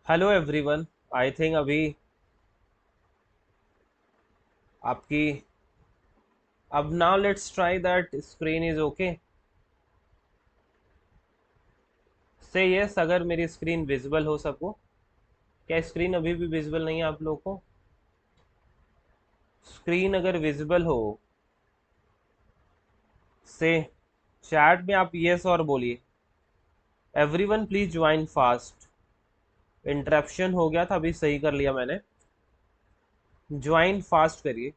Hello everyone. I think अभी आपकी अब now let's try that screen is okay. से यस अगर मेरी स्क्रीन विजिबल हो सबको। क्या स्क्रीन अभी भी विजिबल नहीं है आप लोगों को? स्क्रीन अगर विजिबल हो से चैट में आप यस और बोलिए। Everyone please join fast. Interruption हो गया था, अभी सही कर लिया मैंने। ज्वाइन फास्ट करिए।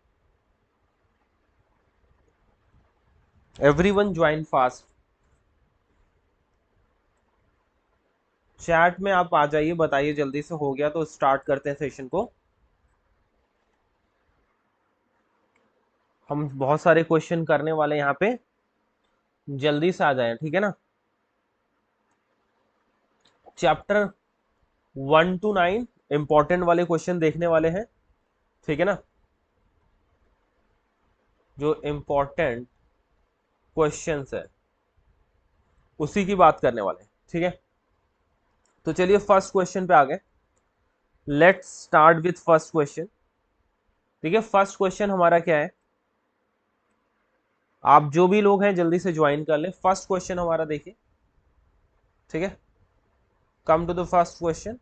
Everyone join fast. चैट में आप आ जाइए, बताइए जल्दी से। हो गया तो स्टार्ट करते हैं सेशन को। हम बहुत सारे क्वेश्चन करने वाले हैं यहाँ पे, जल्दी से आ जाए, ठीक है ना। चैप्टर 1 to 9 इंपॉर्टेंट वाले क्वेश्चन देखने वाले हैं, ठीक है ना। जो इंपॉर्टेंट क्वेश्चंस है उसी की बात करने वाले हैं, ठीक है। तो चलिए फर्स्ट क्वेश्चन पे आ गए। Let's start with first question. ठीक है, फर्स्ट क्वेश्चन हमारा क्या है? आप जो भी लोग हैं जल्दी से ज्वाइन कर ले। फर्स्ट क्वेश्चन हमारा देखिए, ठीक है। Come to the first question.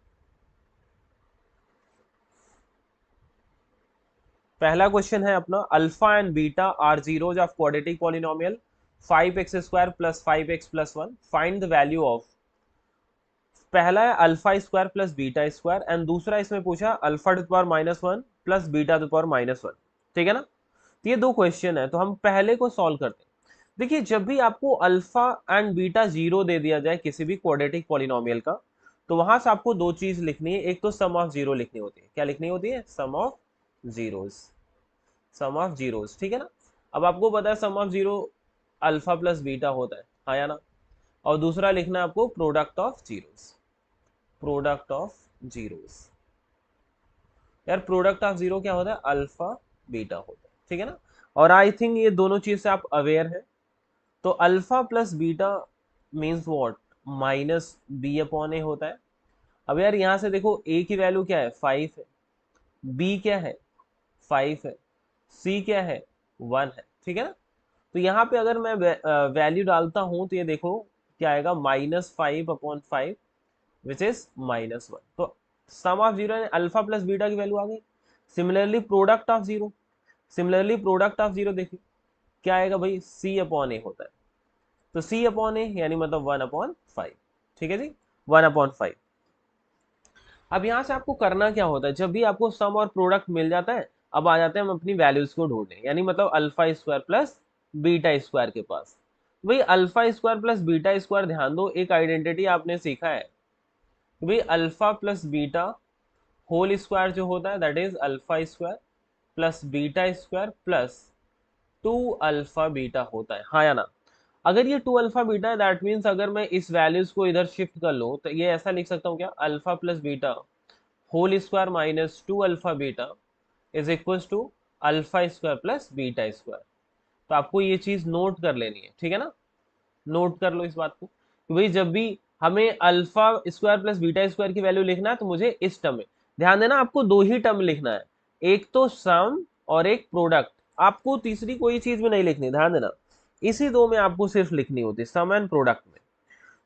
पहला क्वेश्चन है अपना, alpha and beta are zeros of quadratic polynomial 5x² plus 5x+1, find the value of. पहला है alpha square plus beta square, and दूसरा इसमें पूछा alpha to the power -1 plus beta to the power -1। ठीक है ना। तो ये दो क्वेश्चन है, तो हम पहले को सॉल्व करते हैं। देखिए, जब भी आपको अल्फा एंड बीटा जीरो दे दिया जाए किसी भी क्वाड्रेटिक पॉलिनोमियल का, तो वहां से आपको दो चीज लिखनी है। एक तो सम ऑफ जीरो लिखनी होती है। क्या लिखनी होती है? Sum of zeros. Sum of zeros, ठीक है ना। अब आपको पता है sum of zero alpha plus beta होता है, हाँ या ना। और दूसरा लिखना है आपको product of zeros. Product of zeros. यार प्रोडक्ट ऑफ जीरो क्या होता है? अल्फा बीटा होता है, ठीक है ना। और आई थिंक ये दोनों चीज से आप अवेयर है। तो alpha plus beta means what? Minus B upon A होता है। अब यार यहां से देखो, ए की वैल्यू क्या है? 5 है। बी क्या है? 5 है। सी क्या है? 1 है, ठीक है ना। तो यहाँ पे अगर मैं वैल्यू डालता हूं तो ये देखो क्या आएगा, -5/5 विच इज -1। तो sum of zero alpha plus beta की वैल्यू आ गई। सिमिलरली प्रोडक्ट ऑफ जीरो, देखिए क्या आएगा भाई, सी अपॉन ए होता है। तो सी अपॉन ए यानी मतलब 1/5, ठीक है जी, 1/5। अब यहां से आपको करना क्या होता है, जब भी आपको सम और प्रोडक्ट मिल जाता है, अब आ जाते हैं हम अपनी वैल्यूज को ढूंढने, यानी मतलब alpha square plus beta square के पास। भाई alpha square plus beta square, ध्यान दो एक आइडेंटिटी आपने सीखा है कि भाई alpha plus beta whole square जो होता है that is alpha square plus beta square plus 2 alpha beta होता है, हाँ या ना। अगर ये 2 अल्फा बीटा है दैट मीन्स अगर मैं इस वैल्यूज को इधर शिफ्ट कर लूँ तो ये ऐसा लिख सकता हूँ क्या, alpha plus beta whole square minus 2 alpha beta is equal to alpha square plus beta square. तो आपको ये चीज नोट कर लेनी है, ठीक है ना। नोट कर लो इस बात को कि भाई जब भी हमें alpha square plus beta square की वैल्यू लिखना है तो मुझे इस टर्म में ध्यान देना, आपको दो ही टर्म लिखना है, एक तो सम और एक प्रोडक्ट। आपको तीसरी कोई चीज में नहीं लिखनी, ध्यान देना। इसी दो में आपको सिर्फ लिखनी होती है, सम एंड प्रोडक्ट में।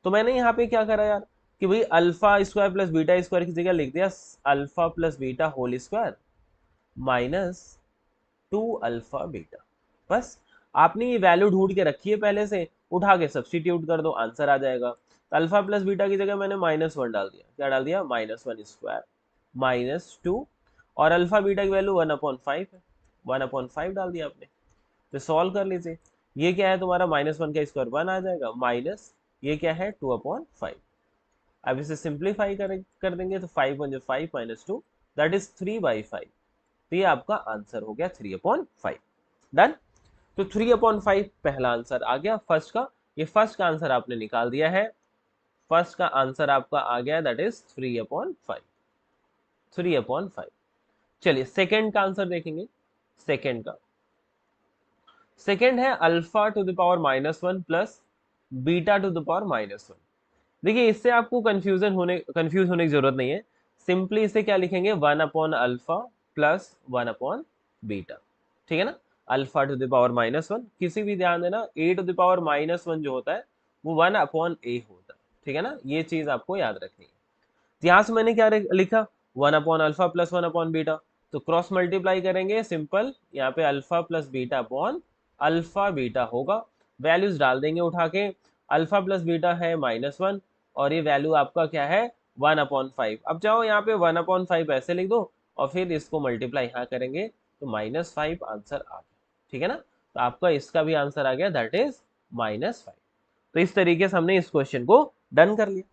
तो मैंने यहाँ पे क्या करा यार कि भाई alpha square plus beta square की जगह लिख दिया alpha plus beta whole square minus 2 alpha beta. बस आपने ये वैल्यू ढूंढ के रखी है पहले से, उठा के सब्सटीट्यूट कर दो, आंसर आ जाएगा। तो अल्फा प्लस बीटा की जगह मैंने -1 डाल दिया। क्या डाल दिया? -1 स्क्वायर -2, और अल्फा बीटा की वैल्यू 1/5 है, 1/5 डाल दिया आपने। तो सॉल्व कर लीजिए। ये क्या है तुम्हारा, -1 का स्क्वायर 1 आ जाएगा, माइनस ये क्या है 2/5। अब इसे सिंप्लीफाई कर देंगे तो 5 माइनस 2 दैट इज 3/5। तो ये आपका आंसर हो गया 3/5। डन। तो 3/5 पहला आंसर आ गया फर्स्ट का। ये फर्स्ट का आंसर आपने निकाल दिया है। फर्स्ट का आंसर आपका आ गया, दैट इज 3/5। 3/5। चलिए सेकेंड का आंसर देखेंगे। सेकेंड का, सेकेंड है alpha to the power -1 plus beta to the power -1। देखिए इससे आपको कंफ्यूज होने की जरूरत नहीं है। सिंपली इसे क्या लिखेंगे, 1/अल्फा प्लस 1/बीटा, ठीक है ना। अल्फा टू द पावर -1, किसी भी ध्यान देना a टू द पावर -1 जो होता है वो 1/a होता है, ठीक है ना। ये चीज आपको याद रखनी है। यहां से मैंने क्या लिखा, 1/अल्फा प्लस 1/बीटा, तो क्रॉस मल्टीप्लाई करेंगे सिंपल, यहाँ पे alpha plus beta upon alpha beta होगा, वैल्यूज डाल देंगे उठा के, अल्फा प्लस बीटा है -1 और ये वैल्यू आपका क्या है 1/5। अब जाओ यहाँ पे 1/5 ऐसे लिख दो और फिर इसको मल्टीप्लाई यहाँ करेंगे तो -5 आंसर आ गया, ठीक है ना। तो आपका इसका भी आंसर आ गया, दैट इज -5। तो इस तरीके से हमने इस क्वेश्चन को डन कर लिया,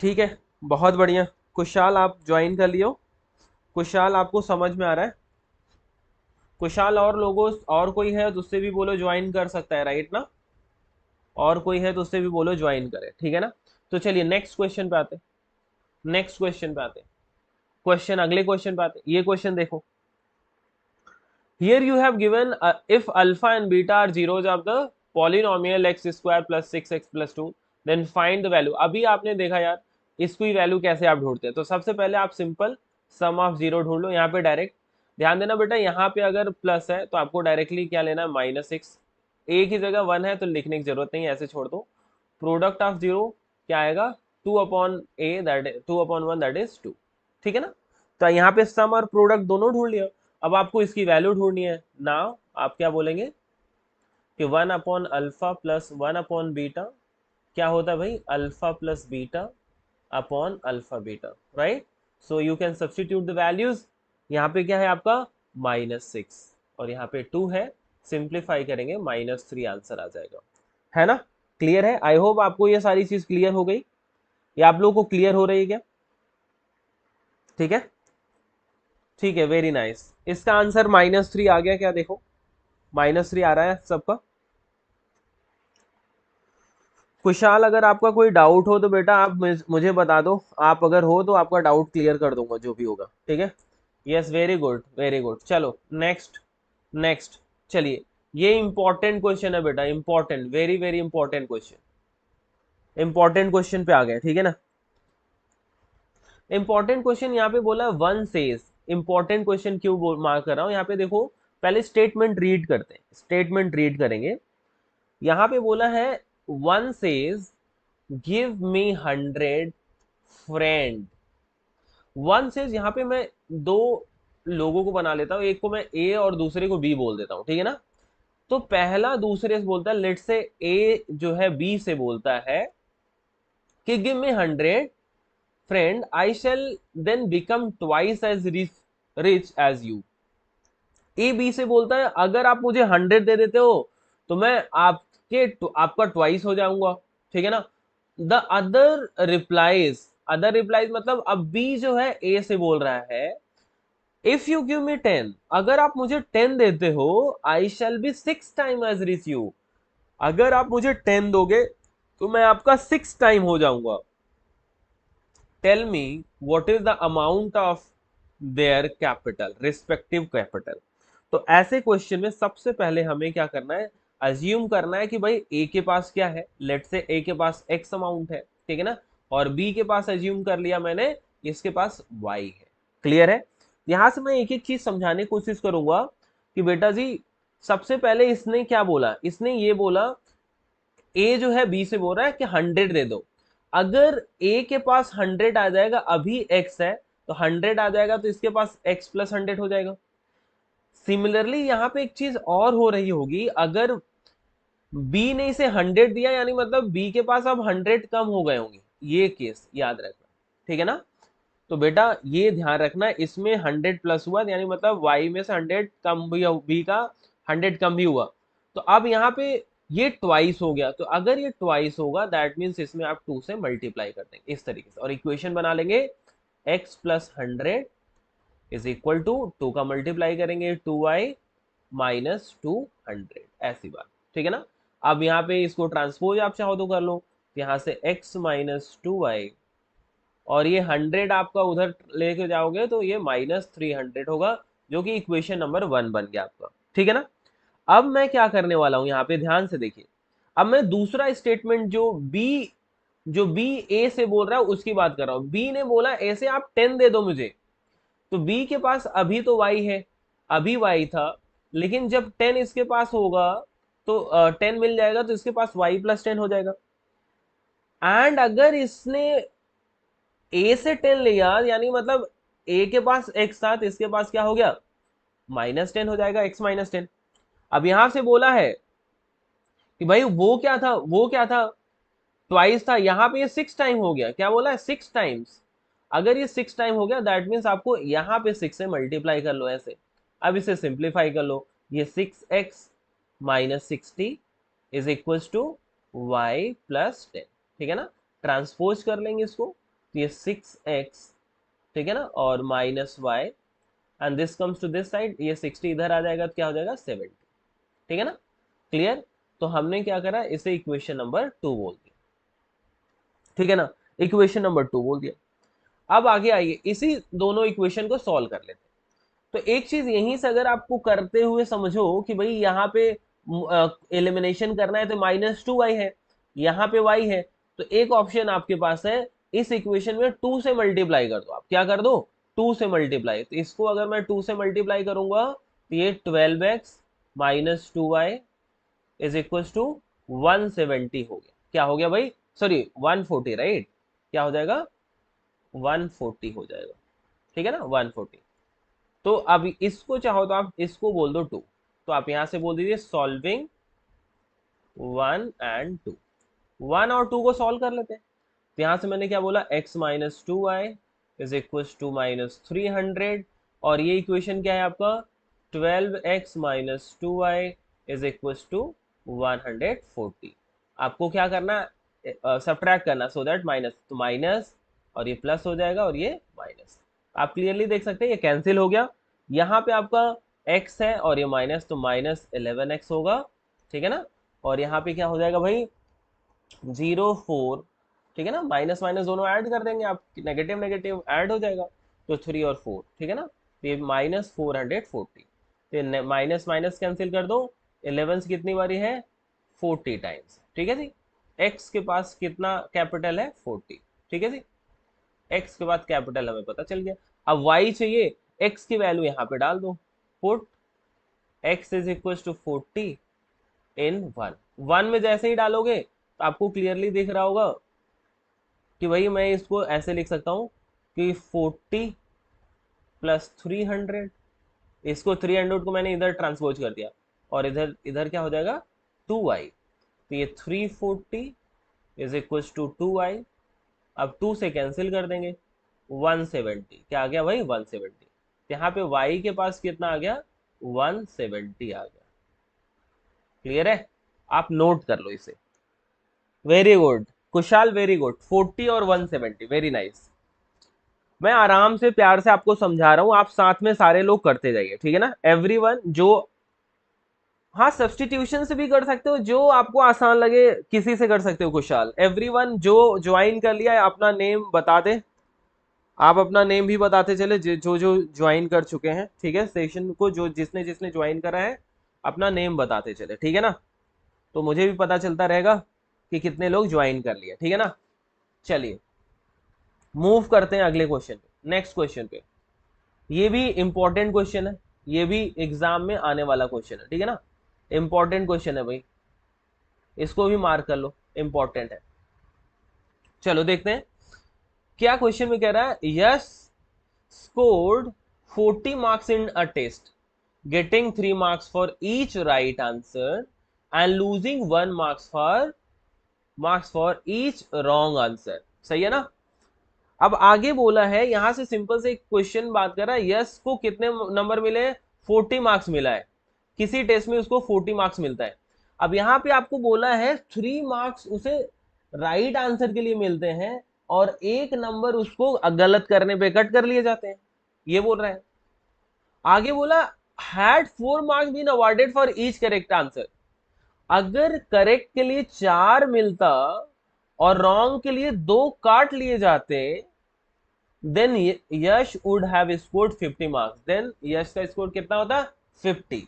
ठीक है। बहुत बढ़िया। कुशाल आप ज्वाइन कर लियो। कुशाल आपको समझ में आ रहा है? कुशाल और लोगों और कोई है तो उससे भी बोलो ज्वाइन कर सकता है, राइट ना। और कोई है तो उससे भी बोलो ज्वाइन करे, ठीक है ना। तो चलिए नेक्स्ट क्वेश्चन पे आते, नेक्स्ट क्वेश्चन पे आते, क्वेश्चन अगले क्वेश्चन पे आते। ये क्वेश्चन देखो, here you have given if alpha and beta are zeros of the polynomial x square plus 6x plus 2 then find the value। अभी आपने देखा यार इसकी वैल्यू कैसे आप ढूंढते हैं, तो सबसे पहले आप सिंपल सम ऑफ जीरो ढूंढ लो। यहाँ पे डायरेक्ट ध्यान देना बेटा, यहाँ पे अगर प्लस है तो आपको डायरेक्टली क्या लेना है -6, ए की जगह 1 है तो लिखने की जरूरत नहीं है, ऐसे छोड़ दो। प्रोडक्ट ऑफ जीरो क्या आएगा, 2/a दैट 2/1 दैट इज 2, ठीक है ना। तो यहाँ पे सम और प्रोडक्ट दोनों ढूंढ लिया। अब आपको इसकी वैल्यू ढूंढनी है ना, आप क्या बोलेंगे कि 1/अल्फा प्लस 1/बीटा क्या होता है भाई, alpha plus beta upon alpha beta, right. So you can substitute the values. यहाँ पे क्या है आपका -6 और यहाँ पे 2 है, सिंप्लीफाई करेंगे -3 आंसर आ जाएगा, है ना। क्लियर है? आई होप आपको ये सारी चीज क्लियर हो गई, या आप लोगों को क्लियर हो रही है क्या? ठीक है, ठीक है, वेरी नाइस। इसका आंसर -3 आ गया क्या, देखो -3 आ रहा है सबका। कुशाल अगर आपका कोई डाउट हो तो बेटा आप मुझे बता दो, आप अगर हो तो आपका डाउट क्लियर कर दूंगा जो भी होगा, ठीक है। Yes, very good very good. चलो नेक्स्ट, नेक्स्ट चलिए, ये इंपॉर्टेंट क्वेश्चन है बेटा, important, very very important question, important question पे आ गए, ठीक है ना। इंपॉर्टेंट क्वेश्चन यहाँ पे बोला वन सेज, इंपॉर्टेंट क्वेश्चन क्यों मार्क कर रहा हूं यहाँ पे, देखो पहले स्टेटमेंट रीड करते हैं, स्टेटमेंट रीड करेंगे। यहाँ पे बोला है one says give me 100 friend. One says, यहाँ पे मैं दो लोगों को बना लेता हूँ, एक को मैं ए और दूसरे को बी बोल देता हूँ, ठीक है ना। तो पहला दूसरे से बोलता है, लेट से ए जो है बी से बोलता है कि give me 100 friend I shall then become twice as rich as you. A B से बोलता है अगर आप मुझे 100 दे देते हो तो मैं आपका ट्वाइस हो जाऊंगा, ठीक है ना। द अदर रिप्लाइज मतलब अब बी जो है ए से बोल रहा है, इफ यू गिव मी 10, अगर आप मुझे 10 देते हो I shall be 6 time as rich you. अगर आप मुझे 10 दोगे तो मैं आपका 6 टाइम हो जाऊंगा। Tell me what is the amount of their capital, respective capital. तो ऐसे क्वेश्चन में सबसे पहले हमें क्या करना है, अज्यूम करना है कि भाई ए के पास क्या है, लेट से ए के पास एक्स अमाउंट है, ठीक है ना, और बी के पास अज्यूम कर लिया मैंने इसके पास वाई है। क्लियर है? यहां से मैं एक एक चीज समझाने की कोशिश करूंगा कि बेटा जी सबसे पहले इसने क्या बोला, इसने ये बोला ए जो है बी से बोल रहा है कि 100 दे दो। अगर ए के पास 100 आ जाएगा, अभी एक्स है तो 100 आ जाएगा तो इसके पास x प्लस 100 हो जाएगा। सिमिलरली यहाँ पे एक चीज और हो रही होगी, अगर बी ने इसे 100 दिया यानी मतलब बी के पास अब 100 कम हो गए होंगे, ये केस याद रखना, ठीक है ना। तो बेटा ये ध्यान रखना, इसमें 100 प्लस हुआ यानी मतलब y में से 100 कम भी, बी का 100 कम भी हुआ, तो अब यहाँ पे ये ट्वाइस हो गया। तो अगर ये ट्वाइस होगा दैट मीन्स इसमें आप 2 से मल्टीप्लाई कर देंगे इस तरीके से, और इक्वेशन बना लेंगे x plus 100 is equal to 2 का मल्टीप्लाई करेंगे 2y माइनस 200, ऐसी बात, ठीक है ना। अब यहाँ पे इसको ट्रांसपोज आप चाहो तो कर लो, यहाँ से x माइनस 2y और ये 100 आपका उधर लेके जाओगे तो ये -300 होगा, जो कि इक्वेशन नंबर 1 बन गया आपका, ठीक है ना। अब मैं क्या करने वाला हूं यहाँ पे ध्यान से देखिए, अब मैं दूसरा स्टेटमेंट जो बी जो बी ए से बोल रहा है उसकी बात कर रहा हूं। बी ने बोला ए से आप 10 दे दो मुझे, तो बी के पास अभी तो y है, अभी y था, लेकिन जब 10 इसके पास होगा तो 10 मिल जाएगा, तो इसके पास y प्लस 10 हो जाएगा। एंड अगर इसने a से 10 लिया, यानी मतलब a के पास x था, तो इसके पास क्या हो गया, -10 हो जाएगा, x -10। अब यहां से बोला है कि भाई वो क्या था, वो क्या था, ट्वाइस था, यहाँ पे ये 6 टाइम हो गया, क्या बोला है 6 टाइम्स। अगर ये 6 टाइम हो गया दैट मीन्स आपको यहाँ पे 6 से मल्टीप्लाई कर लो ऐसे। अब इसे सिंप्लीफाई कर लो, ये 6x minus 60 is equal to y plus 10, ठीक है ना। ट्रांसपोज कर लेंगे इसको, तो ये 6x, ठीक है ना, और minus y, and this comes to this side, ये 60 इधर आ जाएगा तो क्या हो जाएगा 70, ठीक है ना। क्लियर। तो हमने क्या करा, इसे इक्वेशन नंबर 2 बोल दिया, ठीक है ना, इक्वेशन नंबर 2 बोल दिया। अब आगे आइए, इसी दोनों इक्वेशन को सॉल्व कर लेते हैं। तो एक चीज यहीं से अगर आपको करते हुए समझो कि भाई यहाँ पे एलिमिनेशन करना है तो -2y है, यहाँ पे y है, तो एक ऑप्शन आपके पास है, इस इक्वेशन में 2 से मल्टीप्लाई कर दो। आप क्या कर दो, 2 से मल्टीप्लाई। तो इसको अगर मैं 2 से मल्टीप्लाई करूंगा तो ये 12x minus 2y is equal to 170 हो गया। क्या हो गया भाई, सॉरी 140, राइट, क्या हो जाएगा 140 हो जाएगा, ठीक है ना, 140। तो अब इसको चाहो तो आप इसको बोल दो 2, तो आप यहां से बोल दीजिए सॉल्विंग 1 एंड 2। 1 और 2 को सॉल्व कर लेते हैं। तो यहां से मैंने क्या बोला, x minus 2y is equal to minus 300, और ये इक्वेशन क्या है आपका, 12x minus 2y is equal to 140। आपको क्या करना, सब्ट्रैक्ट करना, सो दैट माइनस तो माइनस, और ये प्लस हो जाएगा, और ये माइनस। आप क्लियरली देख सकते हैं ये कैंसिल हो गया। यहाँ पे आपका x है और ये माइनस, तो माइनस 11x होगा, ठीक है ना। और यहाँ पे क्या हो जाएगा भाई 0 4, ठीक है ना, माइनस माइनस दोनों ऐड कर देंगे आप, नेगेटिव नेगेटिव ऐड हो जाएगा, तो 3 और 4, ठीक है ना, तो ये -440। तो माइनस माइनस कैंसिल कर दो, 11 कितनी बारी है 40 टाइम्स, ठीक है जी। x के पास कितना कैपिटल है 40, ठीक है जी। x के बाद कैपिटल हमें पता चल गया। अब y चाहिए, x की वैल्यू यहाँ पे डाल दो, put x is equal to 40 in 1। 1 में जैसे ही डालोगे तो आपको क्लियरली दिख रहा होगा कि भाई मैं इसको ऐसे लिख सकता हूँ कि 40 प्लस 300, इसको 300 को मैंने इधर ट्रांसपोज कर दिया, और इधर इधर क्या हो जाएगा 2y, तो ये 340 इज इक्वल टू 2y। अब 2 से कैंसिल कर देंगे, 170, क्या आ गया भाई 170। यहाँ पे y के पास कितना आ गया 170 आ गया। क्लियर है, आप नोट कर लो इसे। Very good Kushal, very good, 40 और 170, वेरी नाइस। मैं आराम से प्यार से आपको समझा रहा हूं, आप साथ में सारे लोग करते जाइए, ठीक है ना, एवरीवन जो, हाँ सब्सटीट्यूशन से भी कर सकते हो, जो आपको आसान लगे किसी से कर सकते हो। कुशाल, एवरीवन जो ज्वाइन कर लिया है अपना नेम बता दे, आप अपना नेम भी बताते चले जो जो ज्वाइन कर चुके हैं, ठीक है, सेशन को जो जिसने जिसने ज्वाइन करा है अपना नेम बताते चले, ठीक है ना, तो मुझे भी पता चलता रहेगा कि कितने लोग ज्वाइन कर लिए, ठीक है ना। चलिए मूव करते हैं अगले क्वेश्चन पे, नेक्स्ट क्वेश्चन पे। ये भी इंपॉर्टेंट क्वेश्चन है, ये भी एग्जाम में आने वाला क्वेश्चन है, ठीक है ना, इंपॉर्टेंट क्वेश्चन है भाई, इसको भी मार्क कर लो, इंपॉर्टेंट है। चलो देखते हैं क्या क्वेश्चन में कह रहा है। Yes scored 40 marks in a test, getting 3 marks for each right answer and losing 1 marks for each wrong answer। सही है ना। अब आगे बोला है, यहां से सिंपल से एक क्वेश्चन बात कर रहा है, यस को कितने नंबर मिले 40 मार्क्स मिला है, किसी टेस्ट में उसको 40 मार्क्स मिलता है। अब यहाँ पे आपको बोला है 3 मार्क्स उसे राइट आंसर के लिए मिलते हैं, और एक नंबर उसको गलत करने पे कट कर लिए जाते हैं, ये बोल रहा है। आगे बोला had 4 marks been awarded for each correct answer, अगर करेक्ट के लिए 4 मिलता और रॉन्ग के लिए 2 काट लिए जाते, then Yash would have scored 50 marks. Then Yash का स्कोर कितना होता 50।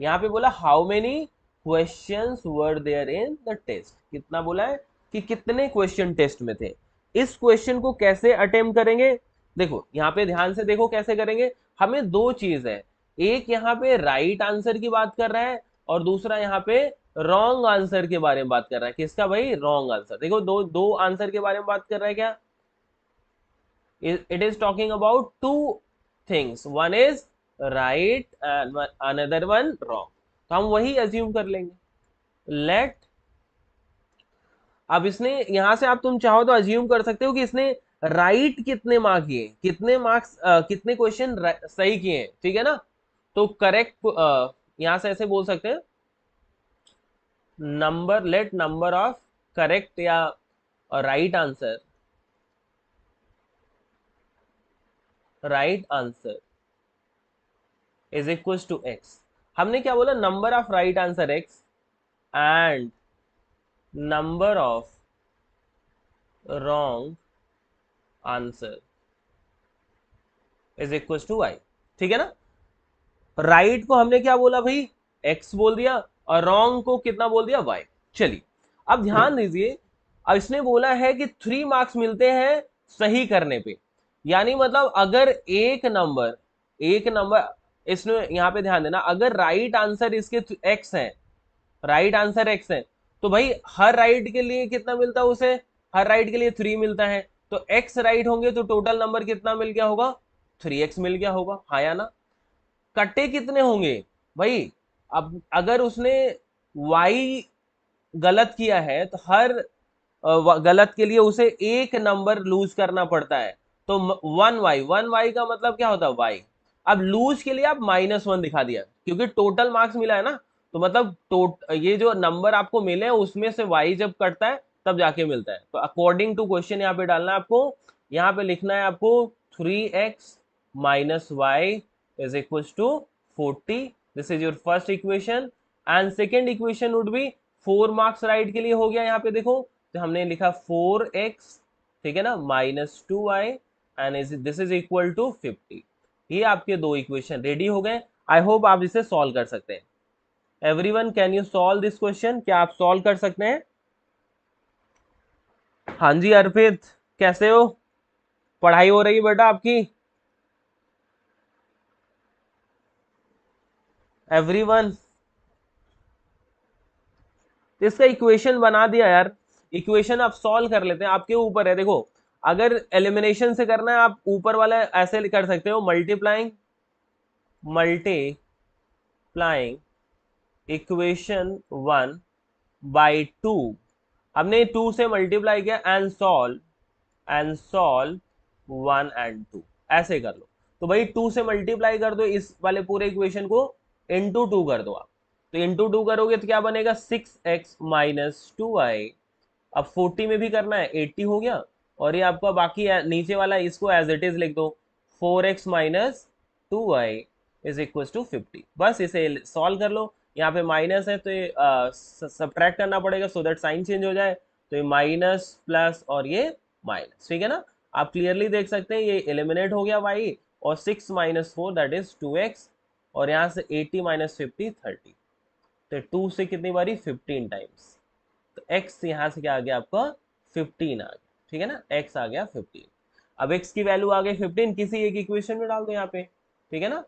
यहां पे बोला how many questions were there in the test, कितना बोला है कि कितने क्वेश्चन टेस्ट में थे। इस क्वेश्चन को कैसे अटेम्प्ट करेंगे, देखो यहाँ पे ध्यान से देखो कैसे करेंगे। हमें दो चीज है, एक यहाँ पे राइट आंसर की बात कर रहा है और दूसरा यहाँ पे रॉन्ग आंसर के बारे में बात कर रहा है। किसका भाई, रॉन्ग आंसर। देखो दो दो आंसर के बारे में बात कर रहा है क्या, it is talking about two things, one is right and another one wrong। तो हम वही अज्यूम कर लेंगे। लेट, अब इसने यहां से आप तुम चाहो तो अज्यूम कर सकते हो कि इसने राइट कितने मार्क किए, कितने मार्क्स कितने क्वेश्चन सही किए हैं, ठीक है ना। तो करेक्ट यहां से ऐसे बोल सकते हैं, number, let number of correct या right answer, right answer is equal to X. हमने क्या बोला, number of right answer X and number of wrong answer is equal to Y, ठीक है ना। राइट को हमने क्या बोला भाई, एक्स बोल दिया, और रॉन्ग को कितना बोल दिया, वाई। चलिए अब ध्यान दीजिए, अब इसने बोला है कि 3 मार्क्स मिलते हैं सही करने पे। यानी मतलब अगर एक नंबर इसने यहाँ पे ध्यान देना, अगर राइट आंसर इसके एक्स है, राइट आंसर एक्स है, तो भाई हर राइट के लिए कितना मिलता है उसे, हर राइट के लिए 3 मिलता है। तो एक्स राइट होंगे तो टोटल नंबर कितना मिल गया होगा, 3x मिल गया होगा, हाँ या ना। कट्टे कितने होंगे भाई, अब अगर उसने y गलत किया है तो हर गलत के लिए उसे एक नंबर लूज करना पड़ता है। तो 1y का मतलब क्या होता है, y। अब लूज के लिए आप -1 दिखा दिया, क्योंकि टोटल मार्क्स मिला है ना, तो मतलब ये जो नंबर आपको मिले हैं उसमें से y जब कटता है तब जाके मिलता है। तो अकॉर्डिंग टू क्वेश्चन यहाँ पे डालना है आपको, यहाँ पे लिखना है आपको 3x - y is equals to 40। This is your first equation and second equation would be 4 marks right के लिए हो गया। यहाँ पे देखो तो हमने लिखा 4x, ठीक है ना, -2y and this is equal to 50। ये आपके दो इक्वेशन रेडी हो गए। आई होप आप इसे सॉल्व कर सकते हैं। Everyone can you solve this question, क्या आप सॉल्व कर सकते हैं। हाँ जी अर्पित, कैसे हो, पढ़ाई हो रही है बेटा आपकी। एवरीवन, इसका इक्वेशन बना दिया यार, इक्वेशन आप सॉल्व कर लेते हैं, आपके ऊपर है। देखो अगर एलिमिनेशन से करना है आप ऊपर वाला ऐसे कर सकते हो, मल्टीप्लाइंग इक्वेशन 1 बाई 2। हमने 2 से मल्टीप्लाई किया एंड सॉल्व 1 एंड 2, ऐसे कर लो। तो भाई 2 से मल्टीप्लाई कर दो इस वाले पूरे इक्वेशन को, इंटू 2 कर दो आप। तो इंटू 2 करोगे तो क्या बनेगा, 6x - 2y। अब 40 में भी करना है, 80 हो गया। और ये आपका बाकी नीचे वाला इसको एज इट इज लिख दो, 4x - 2y is equal to 50। बस इसे सॉल्व कर लो। यहाँ पे माइनस है तो ये सब्ट्रैक्ट करना पड़ेगा सो दैट साइन चेंज हो जाए। तो ये माइनस प्लस और ये माइनस, ठीक है ना। आप क्लियरली देख सकते हैं ये एलिमिनेट हो गया y, और 6 - 4 दैट इज 2x, और यहाँ से 80 - 50 30। तो 2 से कितनी बारी, 15 टाइम्स। तो x यहाँ से क्या आ गया आपका, 15 आ गया, ठीक है ना, x आ गया 15। अब x की वैल्यू आ गई 15, किसी एक इक्वेशन में डाल दो यहाँ पे, ठीक है ना।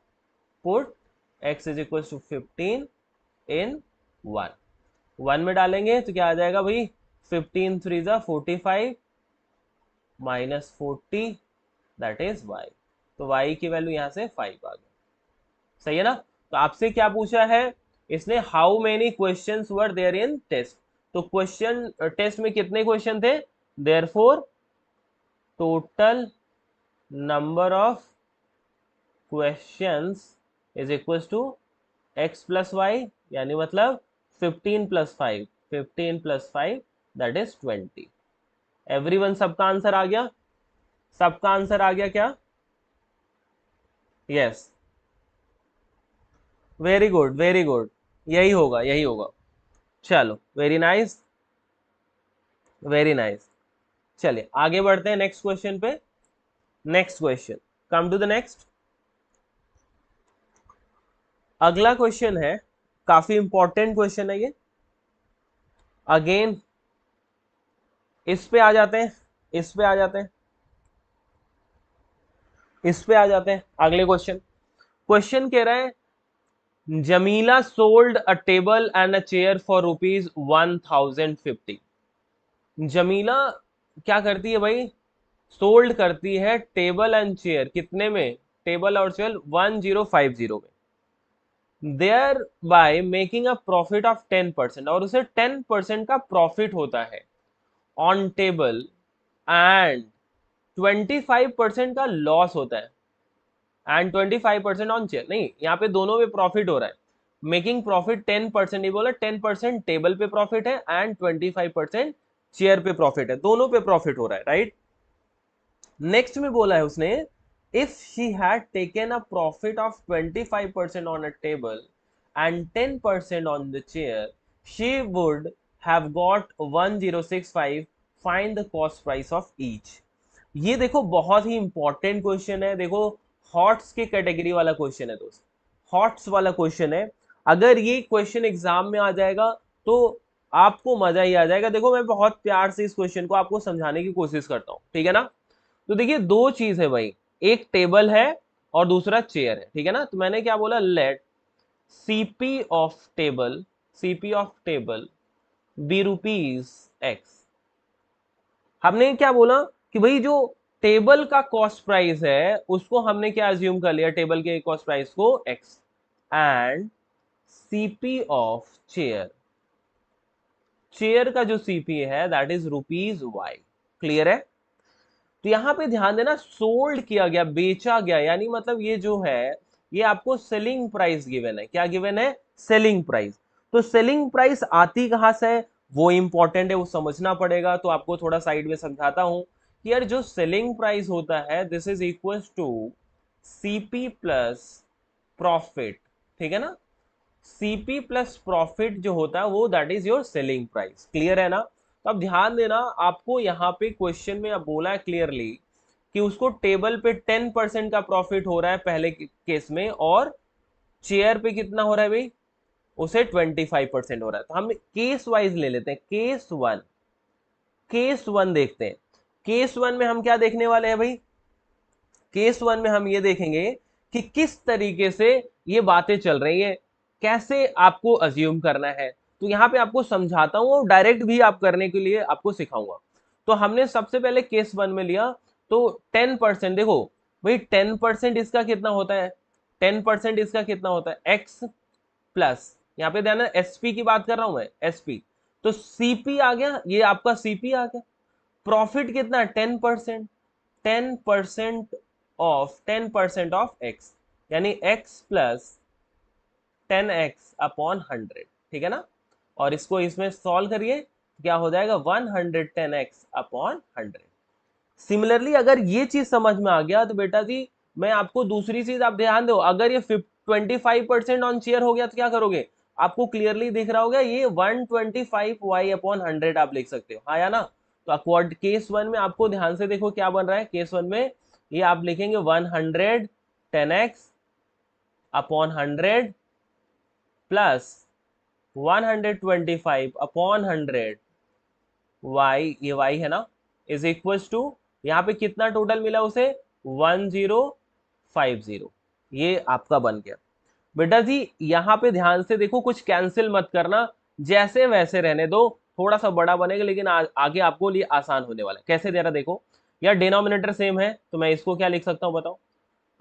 Put x is equal to 15 in 1 में डालेंगे तो क्या आ जाएगा भाई, 15 3 जा 45 -40 दैट इज y। तो y की वैल्यू यहाँ से 5 आ गई, सही है ना। तो आपसे क्या पूछा है इसने, how many questions were there in test. तो क्वेश्चन टेस्ट में कितने क्वेश्चन थे, therefore total number of questions is equal to x plus Y, यानी मतलब 15 + 5, 15 + 5 दैट इज 20। एवरीवन सबका आंसर आ गया, सबका आंसर आ गया क्या, yes, very good very good, यही होगा यही होगा। चलो वेरी नाइस वेरी नाइस। चलिए आगे बढ़ते हैं नेक्स्ट क्वेश्चन पे। Next question, come to the next. अगला क्वेश्चन है, काफी इंपॉर्टेंट क्वेश्चन है ये। अगेन इस पे आ जाते हैं, इस पे आ जाते हैं, इस पे आ जाते हैं। अगले क्वेश्चन, क्वेश्चन कह रहा है Jamila sold a table and a chair for ₹1050। Jamila क्या करती है भाई, सोल्ड करती है टेबल एंड चेयर, कितने में, टेबल और चेयर 1050 में, thereby making a profit of 10%, और उसे 10% का प्रॉफिट होता है ऑन टेबल एंड 25% का लॉस होता है, एंड 25% ऑन चेयर। नहीं, यहाँ पे दोनों में प्रॉफिट हो रहा है। मेकिंग प्रॉफिट 10%, नहीं बोला, 10% टेबल पे प्रॉफिट है एंड 25% चेयर पे प्रॉफिट है, दोनों पे प्रॉफिट हो रहा है, राइट। नेक्स्ट में बोला है उसने, if she had taken a profit of 25% on a table and 10% on the chair, she would have got 1065, find the cost price of each. ये देखो बहुत ही इंपॉर्टेंट क्वेश्चन है, देखो हॉट्स के कैटेगरी वाला क्वेश्चन है दोस्त, हॉट्स वाला क्वेश्चन है। अगर ये क्वेश्चन एग्जाम में आ जाएगा तो आपको मजा ही आ जाएगा। देखो मैं बहुत प्यार से इस क्वेश्चन को आपको समझाने की कोशिश करता हूँ, ठीक है ना। तो देखिए दो चीज है भाई, एक टेबल है और दूसरा चेयर है, ठीक है ना। तो मैंने क्या बोला, let CP of table, CP of table be ₹X। हमने क्या बोला कि भाई जो टेबल का कॉस्ट प्राइस है उसको हमने क्या अज्यूम कर लिया, टेबल के कॉस्ट प्राइस को X, and CP of chair, chair का जो सीपी है दैट इज ₹Y। क्लियर है। तो यहां पे ध्यान देना, सोल्ड किया गया, बेचा गया, यानी मतलब ये जो है ये आपको सेलिंग प्राइस गिवन है। क्या गिवन है, सेलिंग प्राइस। तो सेलिंग प्राइस आती कहां से है वो इंपॉर्टेंट है, वो समझना पड़ेगा। तो आपको थोड़ा साइड में समझाता हूं कि यार जो सेलिंग प्राइस होता है this is equal to CP plus profit, ठीक है ना। सीपी प्लस प्रॉफिट जो होता है वो that is your selling price. Clear है ना। तो अब ध्यान देना, आपको यहाँ पे क्वेश्चन में अब बोला है क्लियरली कि उसको टेबल पे 10% का प्रॉफिट हो रहा है पहले केस में, और चेयर पे कितना हो रहा है भाई, उसे 25% हो रहा है। तो हम केस वाइज ले लेते हैं, केस वन, केस वन देखते हैं। केस वन में हम क्या देखने वाले हैं भाई, केस वन में हम ये देखेंगे कि किस तरीके से ये बातें चल रही है, कैसे आपको अज्यूम करना है। तो यहां पे आपको समझाता हूं और डायरेक्ट भी आप करने के लिए आपको सिखाऊंगा। तो हमने सबसे पहले केस वन में लिया, तो 10%, देखो भाई 10% इसका कितना होता है, 10% इसका कितना होता है एक्स प्लस, यहाँ पे ध्यान है एसपी की बात कर रहा हूं मैं, एसपी। तो सीपी आ गया, ये आपका सीपी आ गया। प्रॉफिट कितना है 10%, 10% ऑफ एक्स, यानी एक्स प्लस 10x अपॉन 100, ठीक है ना। और इसको इसमें सॉल्व करिए, क्या हो जाएगा 110x अपॉन 100। सिमिलरली अगर ये चीज समझ में आ गया तो बेटा जी मैं आपको दूसरी चीज, आप ध्यान दो, अगर ये 25% ऑन चेयर हो गया तो क्या करोगे, आपको क्लियरली दिख रहा होगा ये 125y अपॉन 100 आप लिख सकते हो, हाँ या ना। तो अकॉर्ड केस वन में आपको ध्यान से देखो क्या बन रहा है, केस वन में ये आप लिखेंगे 110x upon 100 plus 125 upon 100 y, ये y है ना, इज इक्वल टू, यहाँ पे कितना टोटल मिला उसे 1050, ये आपका बन गया। बेटा जी यहाँ पे ध्यान से देखो, कुछ कैंसिल मत करना, जैसे वैसे रहने दो, थोड़ा सा बड़ा बनेगा लेकिन आगे आपको लिए आसान होने वाला है। कैसे दे रहा देखो, यार डिनोमिनेटर सेम है तो मैं इसको क्या लिख सकता हूँ बताओ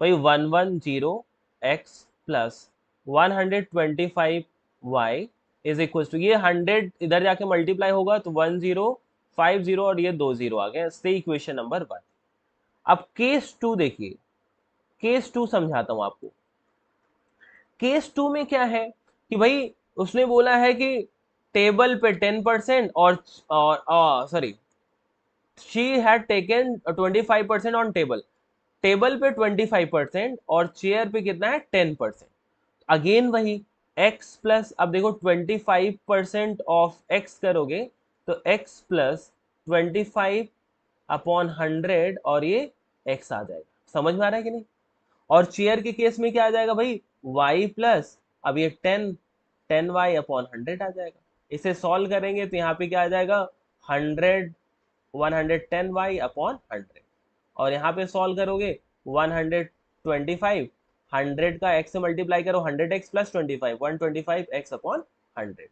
भाई, 110x plus 125y is equal to, ये 100 इधर जाके मल्टीप्लाई होगा तो 1050 और ये 20 आ गया, इससे इक्वेशन नंबर 1। अब केस टू देखिए, केस टू समझाता हूं आपको। केस टू में क्या है कि भाई उसने बोला है कि टेबल पे 10% और sorry, she had taken 25% on table, table पे 25% और चेयर पे कितना है 10%। अगेन वही x प्लस, अब देखो 25% ऑफ x करोगे तो x प्लस 25 अपॉन 100 और ये x आ जाएगा, समझ में आ रहा है कि नहीं। और चेयर के केस में क्या आ जाएगा भाई, y प्लस, अब ये 10y अपॉन 100 आ जाएगा। इसे सॉल्व करेंगे तो यहाँ पे क्या आ जाएगा 100 110y अपॉन 100, और यहाँ पे सॉल्व करोगे 125, 100 का x से मल्टीप्लाई करो 100x प्लस 25, 125x अपॉन 100।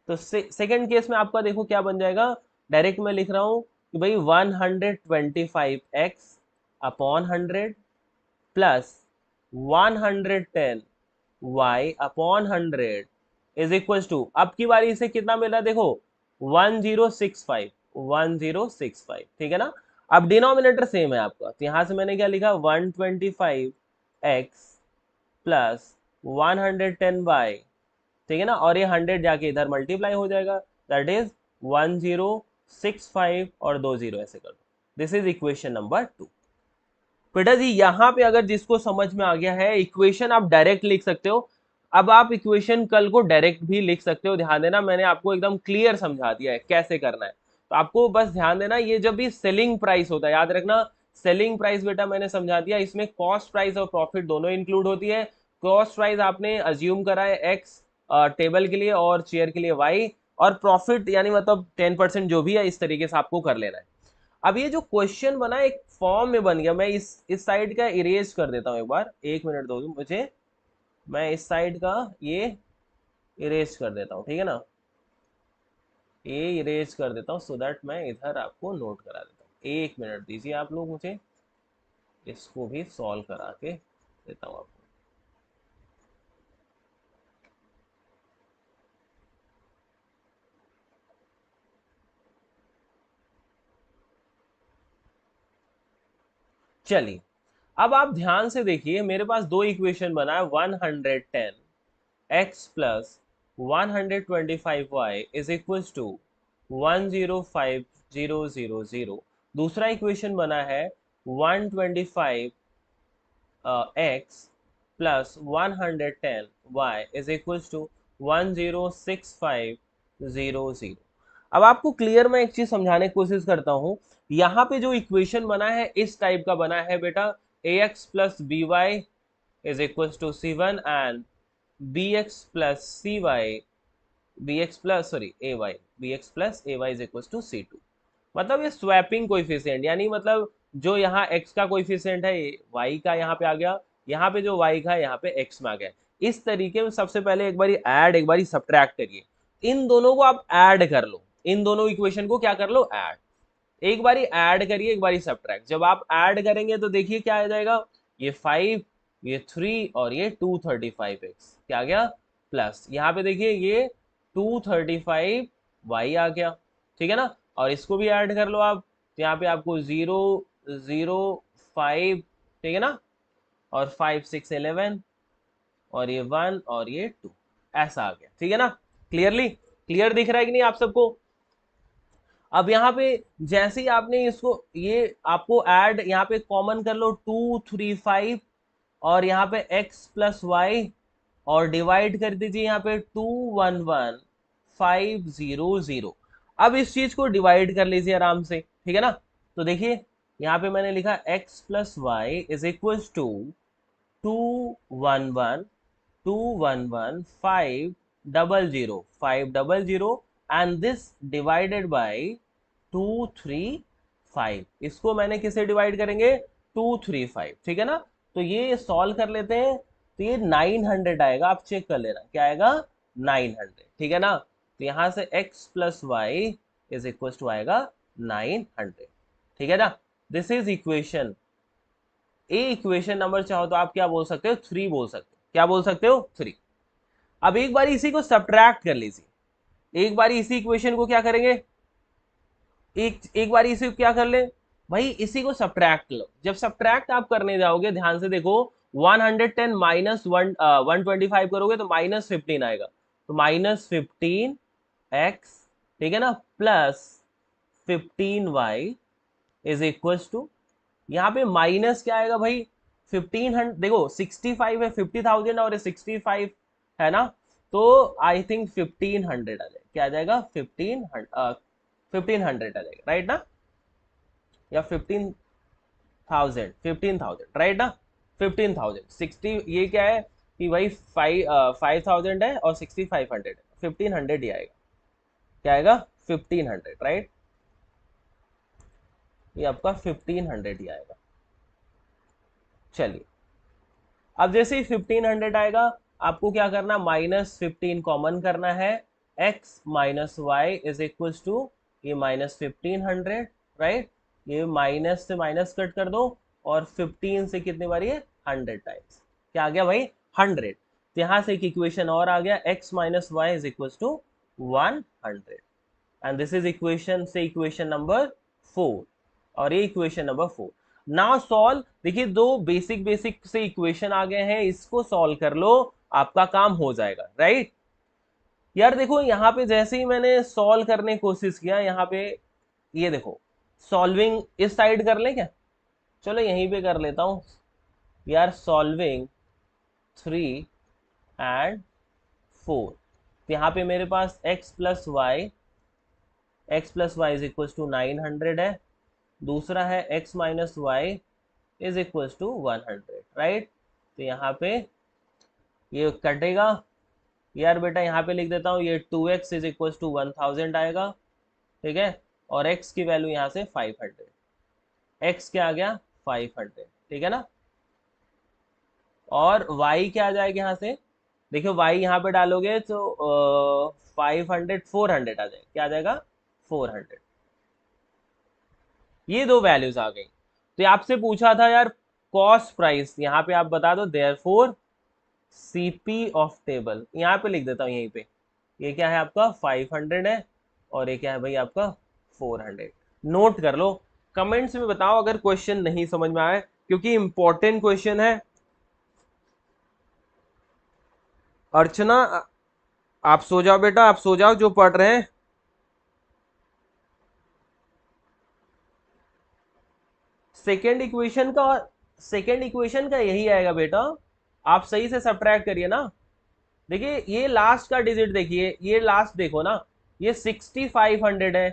तो सेकेंड केस में आपका देखो क्या बन जाएगा, डायरेक्ट मैं लिख रहा हूं कि भाई 125x upon 100 plus 110y upon 100 is equal to, अब की बारी से कितना मिला देखो 1065, 1065, ठीक है ना। अब डिनोमिनेटर सेम है आपका, तो यहां से मैंने क्या लिखा 125x प्लस 110y, ठीक है ना, और ये 100 जाके इधर मल्टीप्लाई हो जाएगा, दैट इज 1065 और 20 ऐसे कर दो। This is equation number 2। बेटा जी यहाँ पे अगर जिसको समझ में आ गया है, इक्वेशन आप डायरेक्ट लिख सकते हो। अब आप इक्वेशन कल को डायरेक्ट भी लिख सकते हो, ध्यान देना मैंने आपको एकदम क्लियर समझा दिया है कैसे करना है। तो आपको बस ध्यान देना, ये जब भी सेलिंग प्राइस होता है, याद रखना सेलिंग प्राइस बेटा मैंने समझा दिया, इसमें कॉस्ट प्राइस और प्रॉफिट दोनों इंक्लूड होती है। कॉस्ट प्राइस आपने अज्यूम करा है एक्स टेबल के लिए और चेयर के लिए वाई, और प्रॉफिट यानी मतलब 10% जो भी है, इस तरीके से आपको कर लेना है। अब ये जो क्वेश्चन बना एक फॉर्म में बन गया, मैं इस साइड का इरेज कर देता हूं, एक बार एक मिनट दो मुझे, मैं इस साइड का ये इरेज कर देता हूं, ठीक है ना, ये इरेज कर देता हूं सो दैट मैं इधर आपको नोट करा देता हूं। एक मिनट दीजिए आप लोग मुझे, इसको भी सॉल्व करा के देता हूं आपको। चलिए अब आप ध्यान से देखिए, मेरे पास दो इक्वेशन बना है, 110x plus 125y is equal to 105000। दूसरा इक्वेशन बना है 125x plus 110y is equal to 106500। अब आपको क्लियर मैं एक चीज समझाने की कोशिश करता हूं, यहाँ पे जो इक्वेशन बना है इस टाइप का बना है बेटा, ax plus by is equal to c1 and bx plus cy, bx plus sorry ay, bx plus ay is equal to c2। मतलब ये स्वैपिंग कोएफिशिएंट, यानी मतलब जो यहाँ x का कोएफिशिएंट है y का यहाँ पे आ गया, यहाँ पे जो y का है यहाँ पे x में आ गया। इस तरीके में सबसे पहले एक बारी ऐड एक बारी सब्ट्रैक्ट करिए, इन दोनों को आप ऐड कर लो, इन दोनों इक्वेशन को क्या कर लो ऐड, एक बारी ऐड करिए एक बारी सब्ट्रैक्ट। जब आप ऐड करेंगे तो देखिए क्या आ जाएगा, ये 5, ये 3 और ये 235x क्या आ गया प्लस, यहाँ पे देखिए ये 235y आ गया, ठीक है ना, और इसको भी ऐड कर लो आप, तो यहाँ पे आपको 0 0 5, ठीक है ना, और 5 6 11 और ये 1 और ये 2 ऐसा आ गया, ठीक है ना। क्लियर दिख रहा है कि नहीं आप सबको। अब यहाँ पे जैसे ही आपने इसको ये आपको ऐड यहाँ पे कॉमन कर लो 235 और यहाँ पे x प्लस वाई और डिवाइड कर दीजिए यहाँ पे 211500। अब इस चीज को डिवाइड कर लीजिए आराम से, ठीक है ना। तो देखिए यहाँ पे मैंने लिखा x plus Y is equal to 211 and this divided by 235, इसको मैंने किसे डिवाइड करेंगे 235, ठीक है ना। तो ये सॉल्व कर लेते हैं, तो ये 900 आएगा, आप चेक कर लेना क्या आएगा 900, ठीक है ना। तो यहां से x plus Y is equal to आएगा 900, ठीक है ना। This is equation A. Equation number चाहो तो आप क्या बोल सकते हो 3 बोल सकते हो, क्या बोल सकते हो 3। अब एक बार इसी को सब्ट्रैक्ट कर लीजिए, एक बार इसी इक्वेशन को क्या करेंगे, एक बार इसे क्या कर ले भाई, इसी को सब्ट्रैक्ट लो। जब सब्ट्रैक्ट आप करने जाओगे ध्यान से देखो, 110 माइनस 125 करोगे तो -15 आएगा, तो -15x, ठीक है ना, plus 15y is equal to, यहाँ पे माइनस क्या आएगा भाई 1500, देखो 65 है, 50,000 और 65 है ना, तो आई थिंक 1500 आ जाएगा, क्या आ जाएगा 1500 आ जाएगा, राइट ना, या 15,000 राइट ना, 15,000 60, ये क्या है कि भाई 5,000 है और 6500 है, 1500 ही आएगा, क्या आएगा 1500, राइट। ये आपका 1500 ही आएगा। चलिए, अब जैसे ही 1500 आएगा, आपको क्या करना, -15 कॉमन करना है। x minus Y is equal to ये -1500, राइट। ये माइनस से माइनस कट कर दो, और 15 से कितनी बार, ये 100 टाइम्स। क्या आ गया भाई, 100। तो यहां से एक इक्वेशन और आ गया, x minus Y is equal to 100, and this is equation से इक्वेशन नंबर 4, और ये इक्वेशन नंबर 4। नाउ सॉल्व, देखिए दो बेसिक बेसिक से इक्वेशन आ गए हैं, इसको सॉल्व कर लो, आपका काम हो जाएगा, राइट। यार देखो यहाँ पे जैसे ही मैंने सॉल्व करने की कोशिश किया, यहाँ पे ये देखो, सॉल्विंग इस साइड कर ले क्या, चलो यहीं पे कर लेता हूं यार, सॉल्विंग 3 and 4। तो यहाँ पे मेरे पास x plus Y is equal to 900 है, दूसरा है x minus Y is equal to 100, right. तो यहाँ पे ये कटेगा, यार बेटा यहाँ पे लिख देता हूँ, ये 2x इज इक्वल टू 1000 आएगा, ठीक है। और x की वैल्यू यहाँ से 500, x क्या आ गया 500, ठीक है ना। और y क्या आ जाएगा यहाँ से, देखियो y यहाँ पे डालोगे तो 500 400 आ जाएगा, क्या आ जाएगा 400। ये दो वैल्यूज आ गई। तो ये आपसे पूछा था यार कॉस्ट प्राइस, यहाँ पे आप बता दो, देयरफॉर सीपी ऑफ टेबल, यहाँ पे लिख देता हूँ यहीं पे, ये क्या है आपका 500 है, और ये क्या है भाई आपका 400। नोट कर लो, कमेंट्स में बताओ अगर क्वेश्चन नहीं समझ में आए, क्योंकि इंपॉर्टेंट क्वेश्चन है। अर्चना, आप सो जाओ बेटा, आप सो जाओ जो पढ़ रहे हैं। सेकेंड इक्वेशन का यही आएगा बेटा, आप सही से सब्ट्रैक्ट करिए ना। देखिए ये लास्ट का डिजिट देखिए, ये लास्ट देखो ना, ये 6500 है,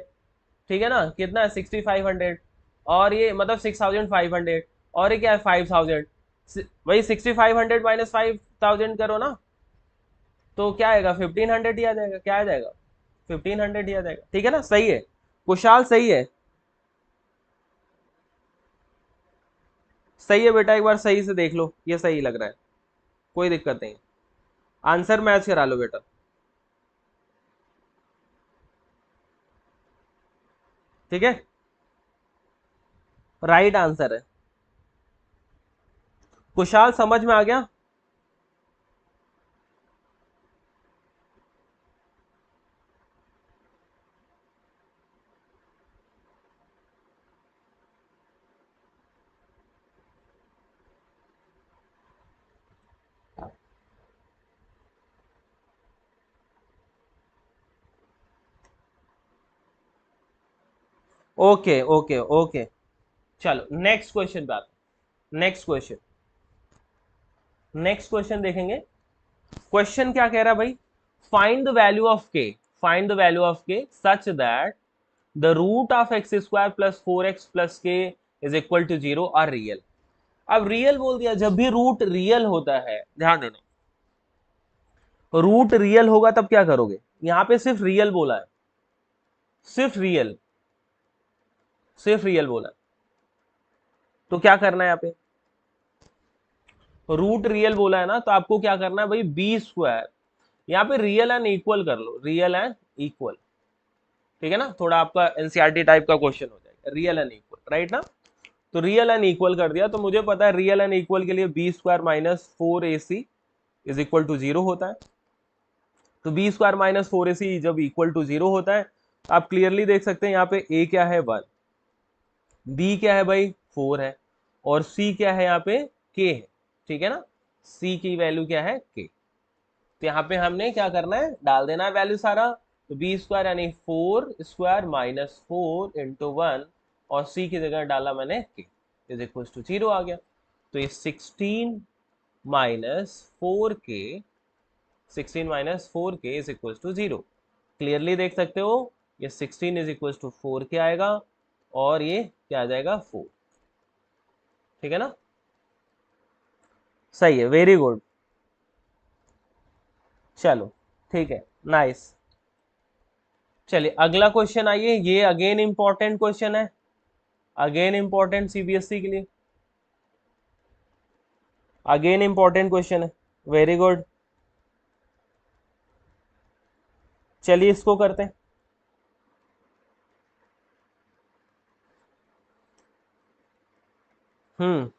ठीक है ना, कितना है 6500, और ये मतलब 6500, और ये क्या है 5000, वही 6500 माइनस 5000 करो ना, तो क्या आएगा 1500 ही आ जाएगा, क्या आ जाएगा 1500 ही आ जाएगा, ठीक है ना, सही है कुशाल, सही है, सही है बेटा, एक बार सही से देख लो, ये सही लग रहा है, कोई दिक्कत नहीं, आंसर मैच करा लो बेटा। ठीक है, राइट आंसर है। कुशाल समझ में आ गया। ओके ओके ओके, चलो नेक्स्ट क्वेश्चन पे आते, नेक्स्ट क्वेश्चन देखेंगे। क्वेश्चन क्या कह रहा है भाई, find the value of K, find the value of K such that the root of X square plus 4x plus K is equal to 0 are real. अब real बोल दिया, जब भी रूट रियल होता है, ध्यान देना, रूट रियल होगा तब क्या करोगे, यहां पे सिर्फ रियल बोला है, सिर्फ रियल, सिर्फ रियल बोला है, तो क्या करना है यहाँ पे, रूट रियल बोला है ना, तो आपको क्या करना है भाई, बी स्क्वायर, यहाँ पे रियल एंड इक्वल कर लो, रियल एंड इक्वल, ठीक है ना, थोड़ा आपका एनसीईआरटी टाइप का क्वेश्चन हो जाएगा, रियल एंड इक्वल, राइट ना। तो रियल एंड इक्वल कर दिया, तो मुझे पता है रियल एंड इक्वल के लिए B square minus 4ac is equal to 0 होता है। तो बी स्क्वायर माइनस 4ac जब इक्वल टू 0 होता है, आप क्लियरली देख सकते हैं यहाँ पे a क्या है 1, b क्या है भाई 4 है, और c क्या है यहाँ पे k है, ठीक है ना, c की वैल्यू क्या है k। तो यहाँ पे हमने क्या करना है, डाल देना है वैल्यू सारा, तो बी स्क्वायर यानी 4 स्क्वायर माइनस 4 इंटू 1, और c की जगह डाला मैंने k इज इक्वल टू 0 आ गया। तो ये 16 minus 4k, 16 minus 4k is equal to 0, clearly देख सकते हो, ये 16 इज इक्वल टू 4k आएगा, और ये क्या आ जाएगा 4, ठीक है ना, सही है, वेरी गुड। चलो ठीक है, नाइस। चलिए अगला क्वेश्चन आइए, ये अगेन इंपॉर्टेंट क्वेश्चन है। अगेन इंपॉर्टेंट सीबीएसई के लिए, अगेन इंपॉर्टेंट क्वेश्चन है। वेरी गुड, चलिए इसको करते हैं।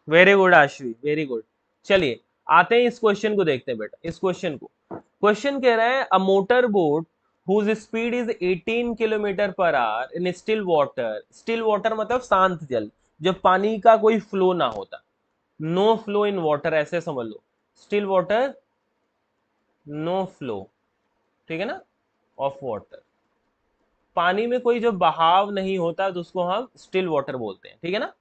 Very good Ashvi, very good. चलिए आते हैं इस क्वेश्चन को देखते हैं बेटा, इस क्वेश्चन को। क्वेश्चन कह रहा है a motor boat whose speed is 18 kilometre per hour in still water, still water मतलब शांत जल, जब पानी का कोई फ्लो ना होता, नो फ्लो इन वाटर ऐसे समझ लो, स्टिल वाटर नो फ्लो, ठीक है ना, ऑफ वाटर, पानी में कोई जब बहाव नहीं होता तो उसको हम स्टिल वाटर बोलते हैं, ठीक है ना।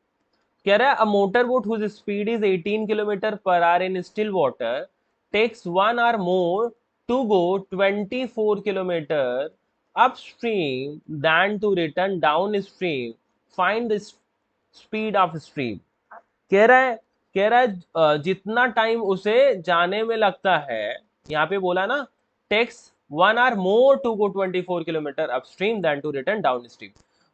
कह रहा है a motor boat whose speed is 18 kilometre per hour in still water takes 1 hour more to go 24 kilometre upstream then to return down stream, find the speed of stream. कह रहा है, कह रहा है जितना टाइम उसे जाने में लगता है, यहाँ पे बोला ना, takes 1 hour more to go 24 kilometre upstream then to return down stream,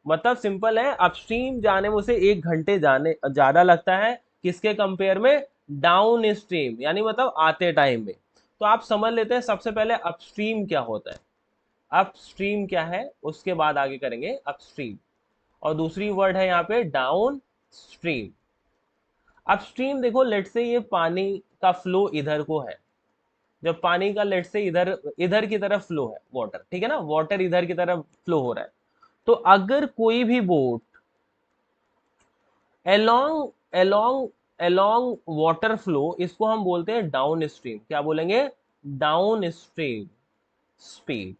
मतलब सिंपल है, अपस्ट्रीम जाने में उसे 1 घंटे जाने ज्यादा लगता है, किसके कंपेयर में, डाउन स्ट्रीम, यानी मतलब आते टाइम में। तो आप समझ लेते हैं सबसे पहले अपस्ट्रीम क्या होता है, अपस्ट्रीम क्या है, उसके बाद आगे करेंगे अपस्ट्रीम। और दूसरी वर्ड है यहाँ पे डाउन स्ट्रीम। अपस्ट्रीम देखो, लेट से ये पानी का फ्लो इधर को है, जब पानी का लेट से इधर इधर की तरफ फ्लो है वाटर, ठीक है ना, वाटर इधर की तरफ फ्लो हो रहा है, तो अगर कोई भी boat along along along water flow, इसको हम बोलते हैं डाउन स्ट्रीम, क्या बोलेंगे, डाउन स्ट्रीम स्पीड,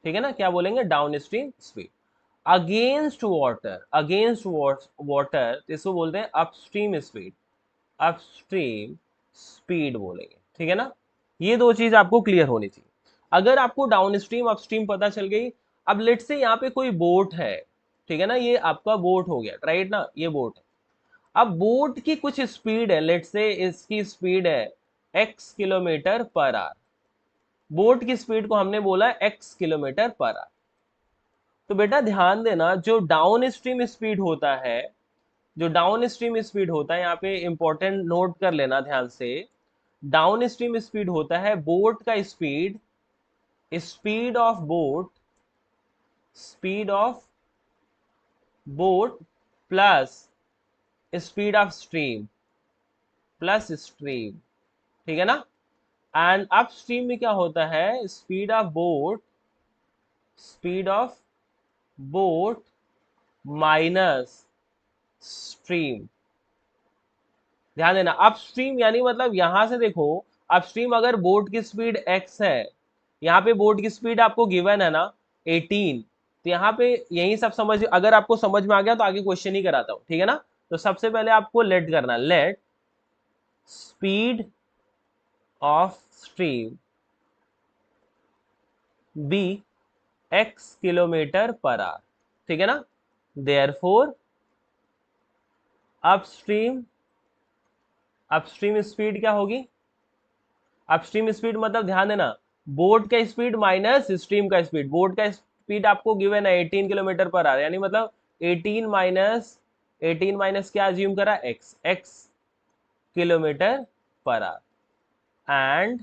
ठीक है ना, क्या बोलेंगे, down stream speed. Against water, against water इसको बोलते हैं अपस्ट्रीम स्पीड, अपस्ट्रीम स्पीड बोलेंगे, ठीक है ना। ये दो चीज आपको क्लियर होनी चाहिए। अगर आपको डाउन स्ट्रीम अपस्ट्रीम पता चल गई, अब लेट से यहाँ पे कोई बोट है, ठीक है ना, ये आपका बोट हो गया, राइट ना, ये बोट है। अब बोट की कुछ स्पीड है, लेट से इसकी स्पीड है x kilometre per our, boat की स्पीड को हमने बोला x किलोमीटर पर आवर। तो बेटा ध्यान देना, जो डाउन स्ट्रीम स्पीड होता है, जो डाउन स्ट्रीम स्पीड होता है, यहाँ पे इंपॉर्टेंट नोट कर लेना ध्यान से, डाउन स्ट्रीम स्पीड होता है बोट का speed, speed of boat, speed of boat plus speed of stream, plus stream, ठीक है ना। एंड अप स्ट्रीम में क्या होता है, speed of boat, speed of boat minus stream. ध्यान देना, अपस्ट्रीम यानी मतलब यहां से देखो, अपस्ट्रीम अगर बोट की स्पीड x है, यहाँ पे बोट की स्पीड आपको गिवन है ना 18, तो यहाँ पे यही सब समझ, अगर आपको समझ में आ गया तो आगे क्वेश्चन ही कराता हूँ, ठीक है ना। तो सबसे पहले आपको लेट करना, let speed of stream be x kilometre per hour, ठीक है ना। देयरफॉर अपस्ट्रीम, अपस्ट्रीम स्पीड क्या होगी, अपस्ट्रीम स्पीड मतलब ध्यान देना, बोट का स्पीड माइनस स्ट्रीम का स्पीड, बोट का स्पीड आपको गिवन है 18 किलोमीटर पर आवर, यानी मतलब 18 माइनस, 18 माइनस क्या अज्यूम करा, x, x kilometre per our, and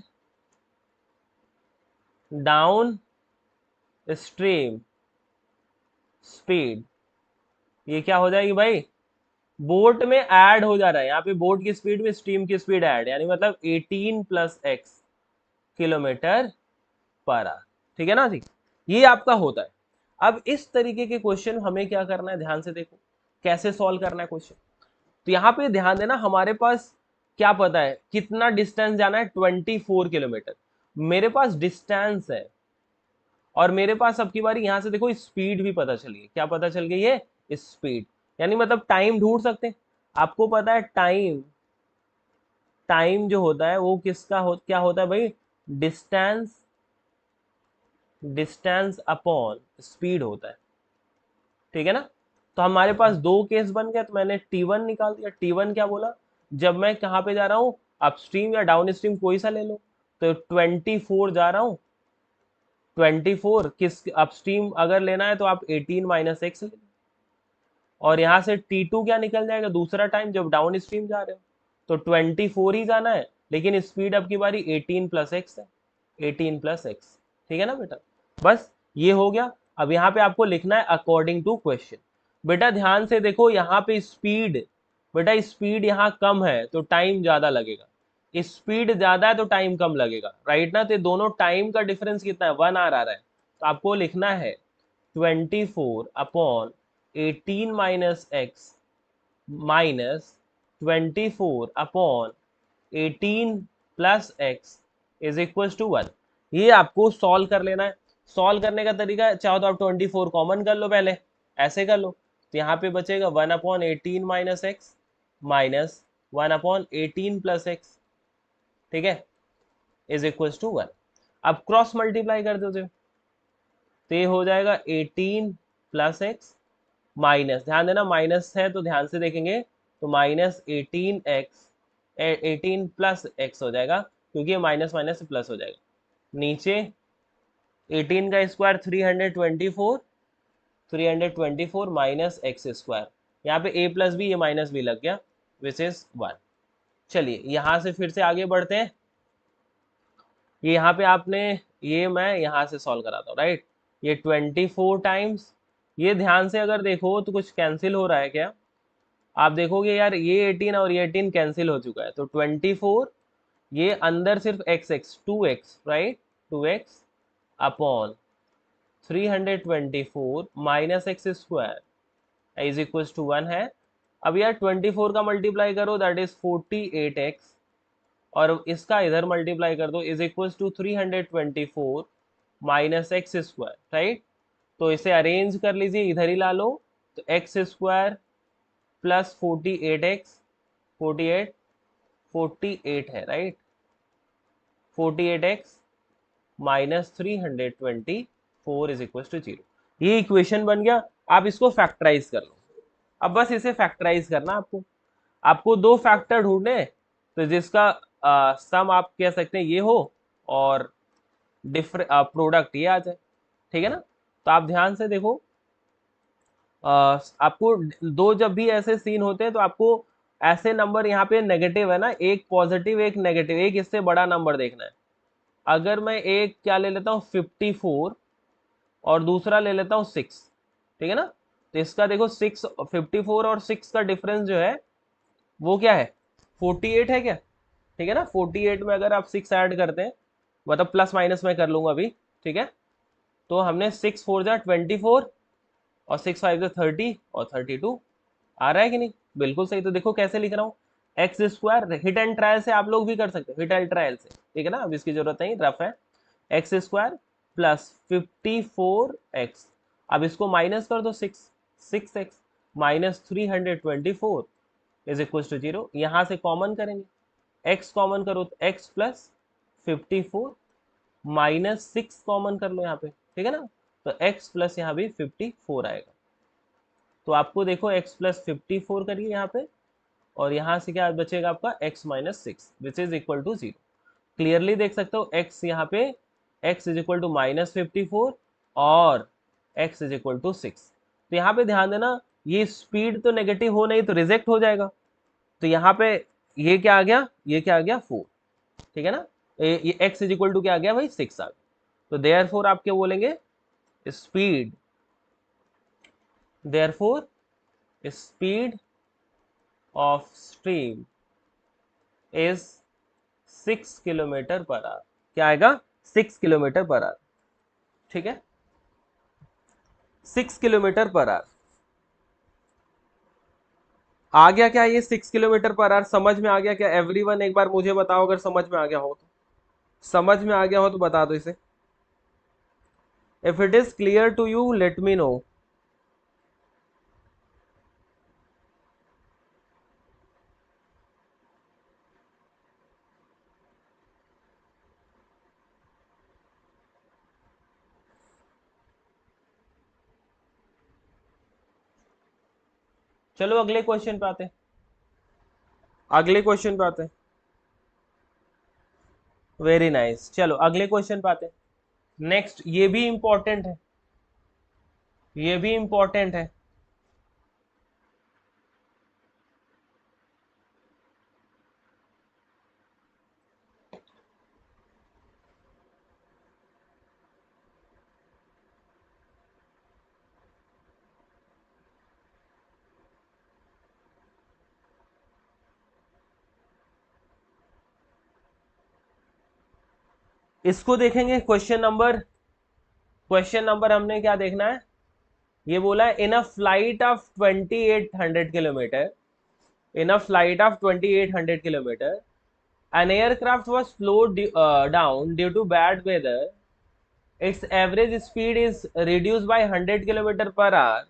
down stream speed, ये क्या हो जाएगी भाई, बोट में ऐड हो जा रहा है, यहाँ पे बोट की स्पीड में स्ट्रीम की स्पीड ऐड, यानी मतलब 18 plus x kilometre per hour, ठीक है ना जी। ये आपका होता है। अब इस तरीके के क्वेश्चन हमें क्या करना है, ध्यान से देखो कैसे सॉल्व करना है क्वेश्चन। तो यहाँ पे ध्यान देना, हमारे पास क्या पता है कितना डिस्टेंस जाना है, 24 किलोमीटर, मेरे पास डिस्टेंस है, और मेरे पास अब की बारी यहाँ से देखो स्पीड भी पता चली है, क्या पता चल गई है, स्पीड, यानी मतलब टाइम ढूंढ सकते हैं। आपको पता है टाइम, टाइम जो होता है वो किसका क्या होता है भाई, डिस्टेंस, डिस्टेंस अपॉन स्पीड होता है, ठीक है ना। तो हमारे पास दो केस बन गया, तो मैंने T1 निकाल दिया। T1 क्या बोला, जब मैं कहाँ पे जा रहा हूँ, अपस्ट्रीम या डाउन स्ट्रीम कोई सा ले लो, तो 24 जा रहा हूँ, 24 किस अपस्ट्रीम अगर लेना है तो आप 18 माइनस एक्स ले लो, और यहाँ से T2 क्या निकल जाएगा दूसरा टाइम जब डाउन स्ट्रीम जा रहे हो, तो 24 ही जाना है, लेकिन स्पीड अब की बारी 18+x है, 18+x, ठीक है ना बेटा। बस ये हो गया। अब यहाँ पे आपको लिखना है अकॉर्डिंग टू क्वेश्चन। बेटा ध्यान से देखो, यहाँ पे स्पीड, बेटा स्पीड यहाँ कम है तो टाइम ज्यादा लगेगा, स्पीड ज्यादा है तो टाइम कम लगेगा, राइट ना। तो दोनों टाइम का डिफरेंस कितना है, 1 आवर आ रहा है। तो आपको लिखना है 24/18 - x minus 24/18+x is equal to 1। ये आपको सॉल्व कर लेना है। सॉल्व करने का तरीका चाहो तो आप 24 कॉमन कर लो, पहले ऐसे कर लो, तो यहाँ पे बचेगा 1/18 - x माइनस 1/18+x, ठीक है, इज इक्वल टू 1। अब क्रॉस मल्टीप्लाई कर दो, तो ये हो जाएगा 18+x माइनस, ध्यान देना माइनस है तो ध्यान से देखेंगे, तो माइनस 18+x हो जाएगा, क्योंकि ये माइनस माइनस से प्लस हो जाएगा। नीचे 18 का स्क्वायर 324 माइनस एक्स स्क्वायर, यहाँ पे a प्लस बी, ये माइनस बी लग गया, विच इज 1। चलिए यहाँ से फिर से आगे बढ़ते हैं। ये यहाँ पे आपने, ये मैं यहाँ से सॉल्व कराता हूँ, राइट। ये 24 टाइम्स, ये ध्यान से अगर देखो तो कुछ कैंसिल हो रहा है क्या, आप देखोगे यार ये 18 और ये 18 कैंसिल हो चुका है, तो 24, ये अंदर सिर्फ x 2x, right, 2x upon 324 minus x square is equal to 1 है। अब यार 24 का मल्टीप्लाई करो, दैट इज 48x, और इसका इधर मल्टीप्लाई कर दो, is equal to 324 minus x square, right. तो इसे अरेंज कर लीजिए, इधर ही ला लो, तो एक्स स्क्वायर प्लस 48x, 48 है, right, 48x minus 324 is equal to 0। ये इक्वेशन बन गया। आप इसको फैक्टराइज कर लो। अब बस इसे फैक्टराइज करना आपको, आपको दो फैक्टर ढूंढने, तो जिसका सम आप कह सकते हैं ये हो, और प्रोडक्ट ये आ जाए, ठीक है ना। तो आप ध्यान से देखो, आपको दो जब भी ऐसे सीन होते हैं तो आपको ऐसे नंबर, यहाँ पे नेगेटिव है ना, एक पॉजिटिव एक नेगेटिव, एक इससे बड़ा नंबर देखना है। अगर मैं एक क्या ले लेता हूँ 54 और दूसरा ले लेता हूँ 6, ठीक है ना, तो इसका देखो 54 और 6 का डिफरेंस जो है वो क्या है, 48 है क्या, ठीक है ना। 48 में अगर आप 6 ऐड करते हैं, मतलब प्लस माइनस में कर लूंगा अभी, ठीक है, तो हमने 6 4 जा 24 और 6 5 जा 30 और 32 आ रहा है कि नहीं, बिल्कुल सही। तो देखो कैसे लिख रहा हूँ, x square, hit and trial से आप लोग भी कर सकते हो, हिट एंड ट्रायल से, ठीक है ना, अब इसकी जरूरत नहीं, रफ है। एक्स स्क्वायर प्लस 54x, अब इसको माइनस कर दो, 6x minus 324 is equal to 0। यहाँ से कॉमन करेंगे, x कॉमन करो तो x प्लस 54 माइनस 6 कॉमन कर लो यहाँ पे, ठीक है ना, तो x प्लस यहाँ भी 54 आएगा। तो आपको देखो x प्लस 54 करिए यहाँ पे, और यहाँ से क्या बचेगा आपका x minus 6 which is equal to 0। Clearly देख सकते हो x यहाँ पे, x is equal to minus 54 और x इज इक्वल टू 6। तो यहाँ पे ध्यान देना, ये स्पीड तो नेगेटिव हो नहीं तो रिजेक्ट हो जाएगा, तो यहाँ पे ये क्या आ गया, ये क्या आ गया 4, ठीक है ना। ये x इज इक्वल टू क्या आ गया भाई, 6 आ गया। तो देयरफॉर आप क्या बोलेंगे, speed, therefore speed of stream is 6 kilometre per our, क्या आएगा 6 किलोमीटर पर आवर, ठीक है, 6 किलोमीटर पर आवर आ गया क्या, ये 6 किलोमीटर पर आवर समझ में आ गया क्या एवरीवन, एक बार मुझे बताओ अगर समझ में आ गया हो तो, समझ में आ गया हो तो बता दो इसे, if it is clear to you let me know. चलो अगले क्वेश्चन पे आते हैं, अगले क्वेश्चन पे आते हैं। वेरी नाइस, चलो अगले क्वेश्चन पे आते हैं। नेक्स्ट, ये भी इंपॉर्टेंट है, ये भी इंपॉर्टेंट है। इसको देखेंगे क्वेश्चन नंबर हमने क्या देखना है, ये बोला है in a flight of 2800 kilometre, in a flight of 2800 kilometre an aircraft was slowed down due to bad weather. Its average speed is reduced by 100 km per hour,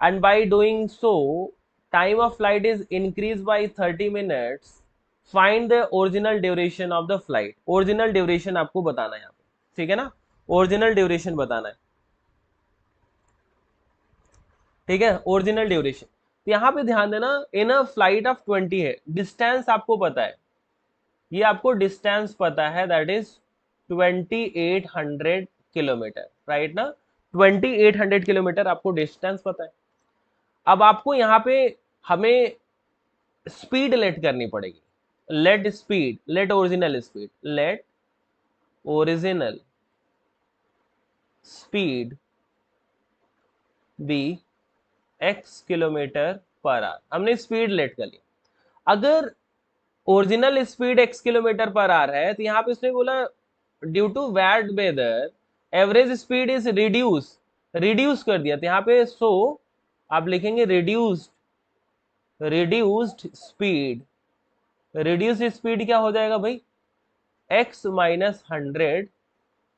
and by doing so time of flight is increased by 30 minutes. Find the original duration of the flight. Original duration आपको बताना है यहाँ पे, ठीक है ना, original duration बताना है, ठीक है, ओरिजिनल ड्यूरेशन। तो यहाँ पे ध्यान देना, इन अ फ्लाइट ऑफ 20 है, डिस्टेंस आपको पता है, ये आपको डिस्टेंस पता है, दैट इज 2800 किलोमीटर, राइट ना, 2800 किलोमीटर आपको डिस्टेंस पता है। अब आपको यहाँ पे हमें स्पीड लेट करनी पड़ेगी, let speed, let original speed, let original speed be x kilometre per hour, हमने स्पीड लेट कर ली। अगर original speed x kilometre per hour है तो यहाँ पे उसने बोला due to bad weather average speed is reduce कर दिया, तो यहाँ पे सो आप लिखेंगे रिड्यूस्ड स्पीड, रिड्यूस्ड स्पीड क्या हो जाएगा भाई, x minus 100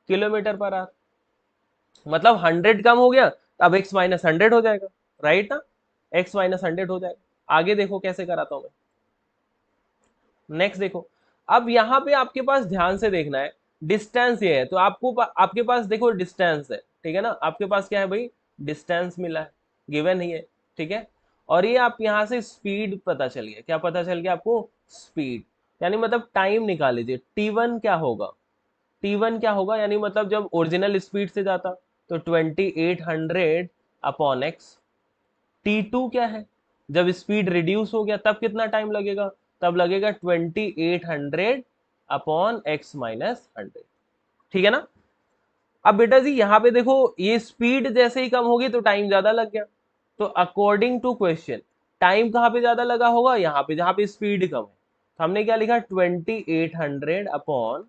kilometre per our, मतलब 100 कम हो गया, अब x माइनस 100 हो जाएगा, राइट ना, x माइनस 100 हो जाएगा। आगे देखो कैसे कराता हूं मैं, नेक्स्ट देखो। अब यहाँ पे आपके पास ध्यान से देखना है, डिस्टेंस ये है, तो आपके पास देखो डिस्टेंस है, ठीक है ना, आपके पास क्या है भाई, डिस्टेंस मिला है, गिवन ही है, ठीक है, और ये आप यहाँ से स्पीड पता चल गया, क्या पता चल गया आपको, स्पीड, यानी मतलब टाइम निकाल लीजिए, t1 क्या होगा, t1 क्या होगा, यानी मतलब जब ओरिजिनल स्पीड से जाता तो 2800 अपॉन एक्स, t2 क्या है, जब स्पीड रिड्यूस हो गया तब कितना टाइम लगेगा, तब लगेगा 2800 अपॉन एक्स माइनस 100, ठीक है ना। अब बेटा जी यहाँ पे देखो, ये स्पीड जैसे ही कम होगी तो टाइम ज्यादा लग गया, तो अकॉर्डिंग टू क्वेश्चन टाइम कहाँ पे ज्यादा लगा होगा, यहाँ पे जहाँ पे स्पीड कम है, तो हमने क्या लिखा 2800 अपॉन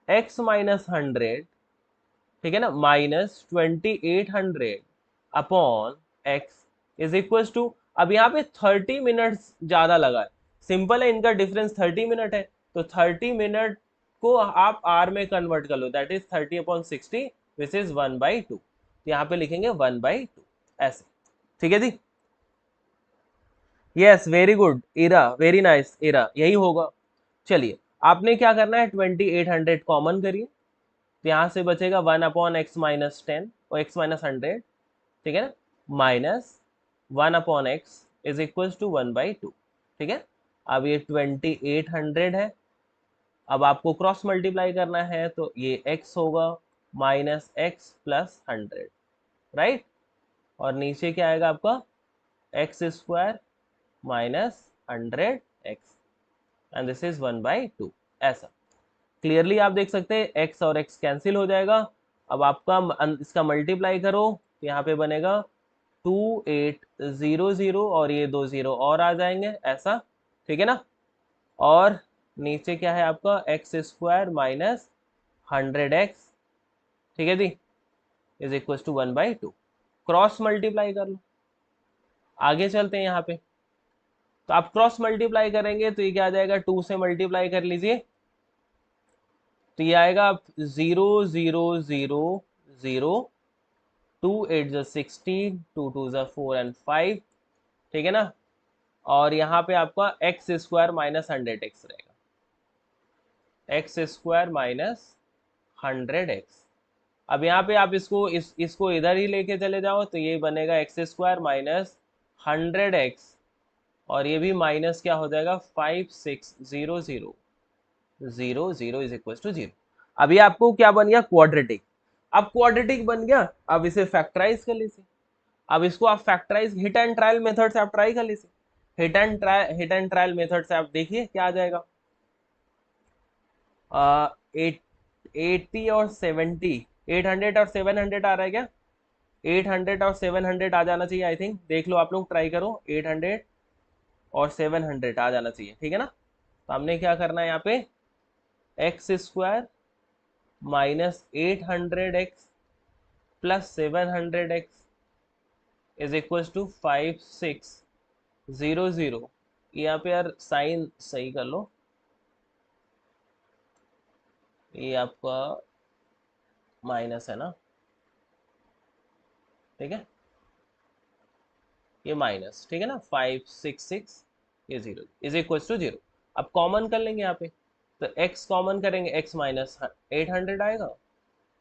एक्स माइनस 100, ठीक है ना, minus 2800 upon x is equal to, अब यहाँ पे 30 मिनट्स ज्यादा लगा है, सिंपल है, इनका डिफरेंस 30 मिनट है, तो 30 मिनट को आप आर में कन्वर्ट कर लो, that is 30 upon 60 which is 1/2, तो यहाँ पे लिखेंगे 1/2 ऐसे, ठीक है जी, yes very good Ira, very nice Ira, यही होगा। चलिए आपने क्या करना है, 2800 कॉमन करिए, तो यहाँ से बचेगा 1 अपॉन एक्स माइनस 10 और एक्स माइनस 100, ठीक है ना, minus 1 upon x is equal to 1/2, ठीक है। अब ये 2800 है, अब आपको क्रॉस मल्टीप्लाई करना है, तो ये x होगा माइनस एक्स प्लस 100, राइट, और नीचे क्या आएगा आपका x square minus 100x and this is 1/2, ऐसा क्लियरली आप देख सकते हैं, x और x कैंसिल हो जाएगा। अब आपका इसका मल्टीप्लाई करो तो यहाँ पे बनेगा 2800 और ये 2 0 और आ जाएंगे, ऐसा, ठीक है ना, और नीचे क्या है आपका एक्स स्क्वायर माइनस 100x, ठीक है जी, is equal to 1/2, cross multiply कर लो, आगे चलते हैं यहाँ पे, तो आप क्रॉस मल्टीप्लाई करेंगे तो ये क्या आ जाएगा, 2 से मल्टीप्लाई कर लीजिए, तो ये आएगा 0 0 0 0, 2 8 जा 16, 2 2 जा 4 एंड 5, ठीक है ना, और यहाँ पे आपका एक्स स्क्वायर माइनस 100x रहेगा, एक्स स्क्वायर माइनस 100x। अब यहाँ पे आप इसको इधर ही लेके चले जाओ तो ये बनेगा एक्स स्क्वायर माइनस 100x, और ये भी माइनस क्या हो जाएगा 5600 इज इक्वल टू 0। अभी आपको क्या बन गया, क्वाड्रेटिक, अब क्वाड्रेटिक बन गया, अब इसे फैक्टराइज कर लीजिए, अब इसको आप factorise hit and trial method से आप ट्राई कर लीजिए, हिट एंड ट्रायल मेथड से आप देखिए क्या आ जाएगा, 80 और 70, 800 और 700 आ रहा है क्या, 800 और 700 आ जाना चाहिए, आई थिंक, देख लो आप लोग ट्राई करो, 800 और 700 आ जाना चाहिए, ठीक है ना। तो हमने क्या करना है यहाँ पे, x square minus 800x plus 700x is equal to 5600। यहाँ पे यार साइन सही कर लो, ये आपका माइनस है ना, ठीक है, ये माइनस, ठीक है ना, 566 ये 0 इज इक्वल टू 0। अब कॉमन कर लेंगे यहाँ पे, तो x कॉमन करेंगे, x माइनस 800 आएगा,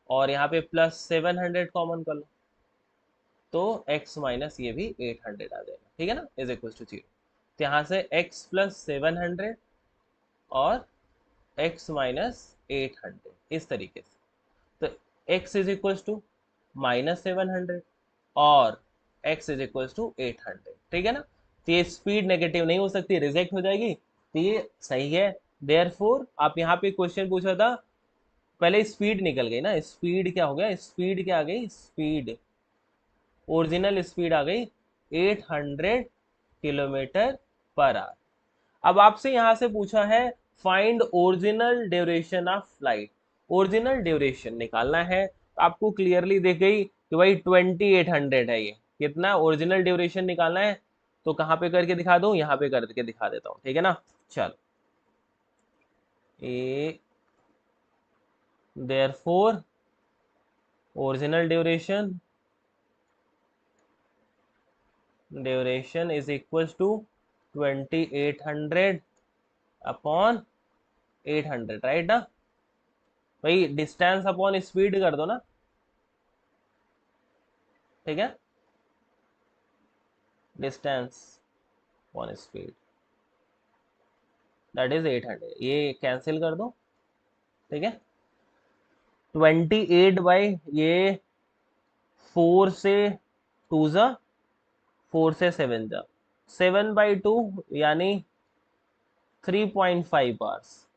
और यहाँ पे प्लस 700 कॉमन कर लो, तो x माइनस ये भी 800 आ जाएगा, ठीक है ना, इज इक्वल टू 0। तो यहाँ से x प्लस 700 और x माइनस 800 इस तरीके से, तो x is equal to minus 700 और x इज इक्वल टू 800, ठीक है ना। तो ये स्पीड नेगेटिव नहीं हो सकती, रिजेक्ट हो जाएगी, तो ये सही है। देयरफॉर आप यहाँ पे क्वेश्चन पूछा था, पहले स्पीड निकल गई ना, स्पीड क्या हो गया, स्पीड क्या आ गई, स्पीड ओरिजिनल स्पीड आ गई 800 किलोमीटर पर आवर। अब आपसे यहां से पूछा है find original duration of flight, original duration निकालना है, तो आपको क्लियरली दिख गई कि भाई 2800 है, ये कितना ओरिजिनल ड्यूरेशन निकालना है, तो कहाँ पे करके दिखा दूं, यहाँ पे करके दिखा देता हूँ, ठीक है ना। चलो, a therefore original duration is equal to 2800 upon 800, right ना भाई, डिस्टेंस अपॉन स्पीड कर दो ना, ठीक है, distance upon speed that is 800, ये कैंसिल कर दो, ठीक है। 28 बाई ये 4 से 2 जा, 4 से 7 जा, 7/2 यानी 3.5 आवर्स,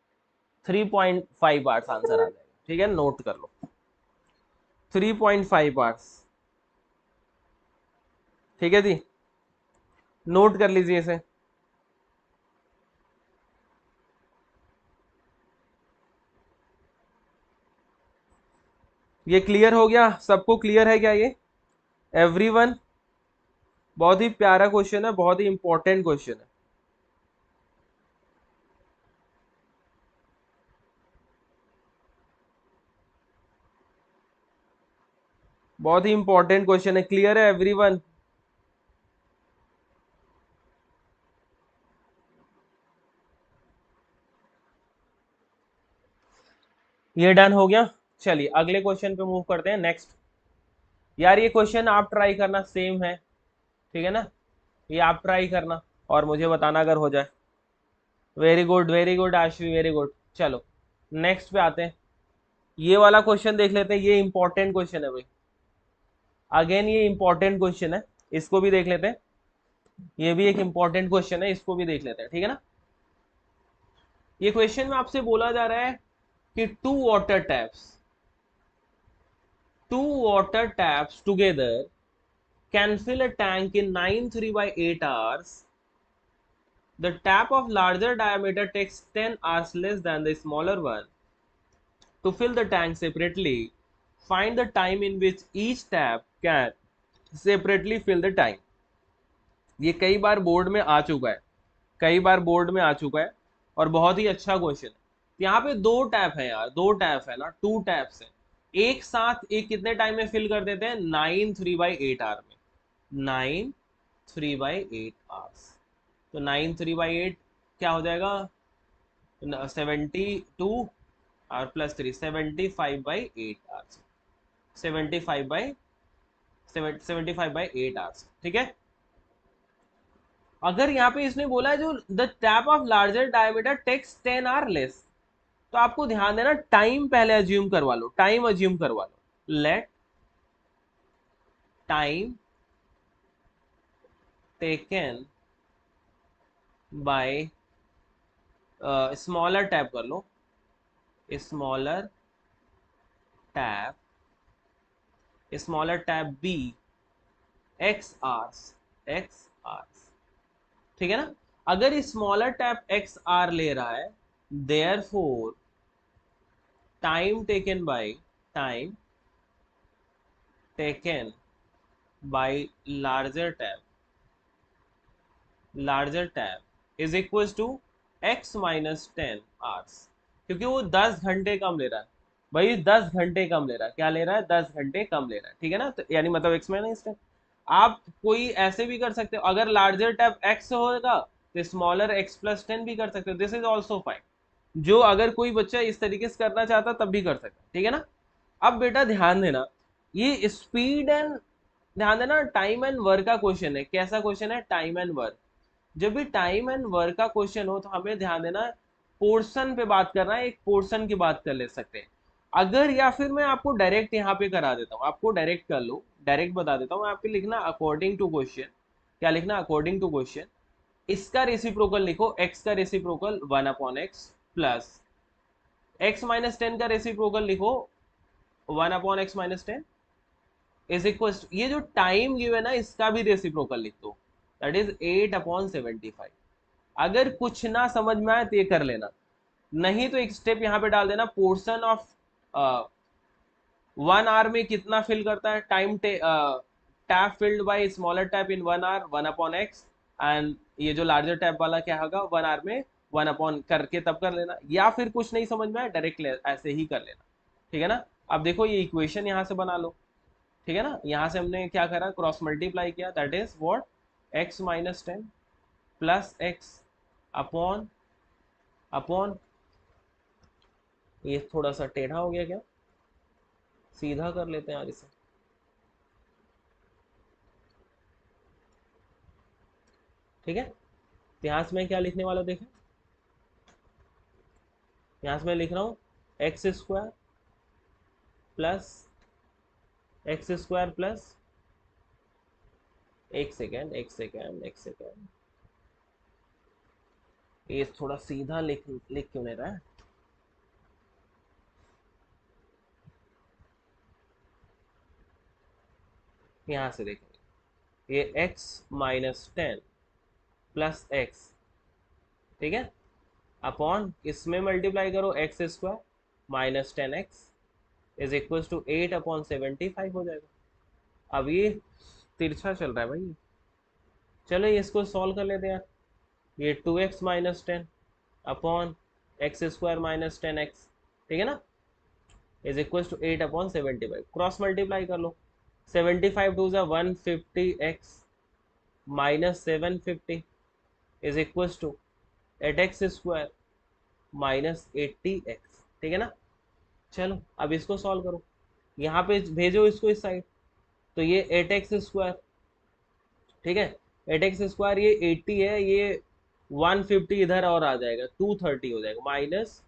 3.5 आवर्स आंसर आ जाएगा, ठीक है, नोट कर लो 3.5 आवर्स, ठीक है जी, नोट कर लीजिए इसे। ये क्लियर हो गया, सबको क्लियर है क्या ये, एवरीवन। बहुत ही प्यारा क्वेश्चन है, बहुत ही इंपॉर्टेंट क्वेश्चन है, बहुत ही इंपॉर्टेंट क्वेश्चन है, क्लियर है एवरीवन। ये डन हो गया, चलिए अगले क्वेश्चन पे मूव करते हैं, नेक्स्ट। यार ये क्वेश्चन आप ट्राई करना, सेम है, ठीक है ना, ये आप ट्राई करना और मुझे बताना अगर हो जाए। Very good Aashvi, very good. चलो नेक्स्ट पे आते हैं, ये वाला क्वेश्चन देख लेते हैं, ये इंपॉर्टेंट क्वेश्चन है भाई, अगेन ये इंपॉर्टेंट क्वेश्चन है, इसको भी देख लेते हैं, ये भी एक इंपॉर्टेंट क्वेश्चन है, इसको भी देख लेते हैं, ठीक है ना। ये क्वेश्चन में आपसे बोला जा रहा है कि two water taps together can fill a tank in 9 3/8 hours. The tap of larger diameter takes 10 hours less than the smaller one. To fill the tank separately, find the time in which each tap can separately fill the tank. ये कई बार board में आ चुका है, कई बार board में आ चुका है, और बहुत ही अच्छा क्वेश्चन है। यहाँ पे दो टैप है यार, दो टैप है ना, टू टैप्स है, एक साथ एक कितने टाइम में फिल कर देते हैं, 9 3/8 आवर में, 9 3/8 आवर्स, तो 9 3/8 क्या हो जाएगा, 72 और प्लस 3 75/8 आवर्स, 75/8 आवर्स, ठीक है। अगर यहाँ पे इसने बोला है जो the tap of larger diameter takes 10 hour less, तो आपको ध्यान देना, टाइम पहले अज्यूम करवा लो, टाइम अज्यूम करवा लो, let time taken by smaller tap कर लो, smaller tap, smaller tap be X hours, X hours, ठीक है ना। अगर स्मॉलर टैप एक्स आर ले रहा है, therefore time taken by larger tab is equal to x minus 10 hours, क्योंकि वो 10 घंटे कम ले रहा है भाई, 10 घंटे कम ले रहा है। क्या ले रहा है? 10 घंटे कम ले रहा है, ठीक है ना। तो यानी मतलब x माइनस 10। आप कोई ऐसे भी कर सकते हो, अगर लार्जर टैब x होगा तो स्मॉलर x प्लस 10 भी कर सकते हो, दिस इज ऑल्सो फाइन। जो अगर कोई बच्चा इस तरीके से करना चाहता तब भी कर सकता, ठीक है ना। अब बेटा ध्यान देना, ये स्पीड एंड, ध्यान देना टाइम एंड वर्क का क्वेश्चन है। कैसा क्वेश्चन है? Time and work. जब भी टाइम एंड वर्क का क्वेश्चन हो तो हमें ध्यान देना पोर्शन पे बात करना है, एक पोर्शन की बात कर ले सकते हैं अगर, या फिर मैं आपको डायरेक्ट यहाँ पे करा देता हूँ, आपको डायरेक्ट कर लो, डायरेक्ट बता देता हूँ। आपको लिखना अकॉर्डिंग टू क्वेश्चन, क्या लिखना? According to question. इसका रेसिप्रोकल लिखो, x का reciprocal 1/x plus x minus 10 का रेसिप्रोकल लिखो 1/x माइनस 10 इज इक्वल, ये जो टाइम गिवन है ना इसका भी रेसिप्रोकल लिख दो, दैट इज 8/75। अगर कुछ ना समझ में आए तो ये कर लेना, नहीं तो एक स्टेप यहाँ पे डाल देना, पोर्शन ऑफ 1 hour में कितना फिल करता है, time tap filled by smaller tap in 1 hour 1/x, and ये जो लार्जर टैप वाला क्या होगा 1 hour में 1 करके तब कर लेना, या फिर कुछ नहीं समझ में आया डायरेक्ट ऐसे ही कर लेना, ठीक है ना। अब देखो ये इक्वेशन यहाँ से बना लो, ठीक है ना। यहाँ से हमने क्या करा? क्रॉस मल्टीप्लाई किया, that is what? x minus 10 plus x upon upon, ये थोड़ा सा टेढ़ा हो गया क्या? सीधा कर लेते हैं यार इसे। ठीक है, तो यहाँ से मैं क्या लिखने वाला देखें, यहाँ से मैं लिख रहा हूँ एक्स स्क्वायर प्लस एक सेकेंड ये थोड़ा सीधा लिख क्यों नहीं रहा है? यहाँ से देखेंगे, ये x माइनस 10 प्लस एक्स, ठीक है, अपॉन इसमें मल्टीप्लाई करो x square minus 10x is equal to 8/75 हो जाएगा। अब ये तिरछा चल रहा है भाई, चलो इसको सॉल्व कर लेते हैं। ये 2x minus 10 upon x square minus 10x, ठीक है ना, is equal to 8/75, cross multiply कर लो, 75 टू ज़ा 150x minus 750 is equal to 8x square minus 80x, ठीक है ना। चलो अब इसको सॉल्व करो, यहाँ पे भेजो इसको इस साइड, तो ये 8x स्क्वायर, ठीक है, 8x स्क्वायर ये 80 है, ये 150 इधर और आ जाएगा 230 हो जाएगा, माइनस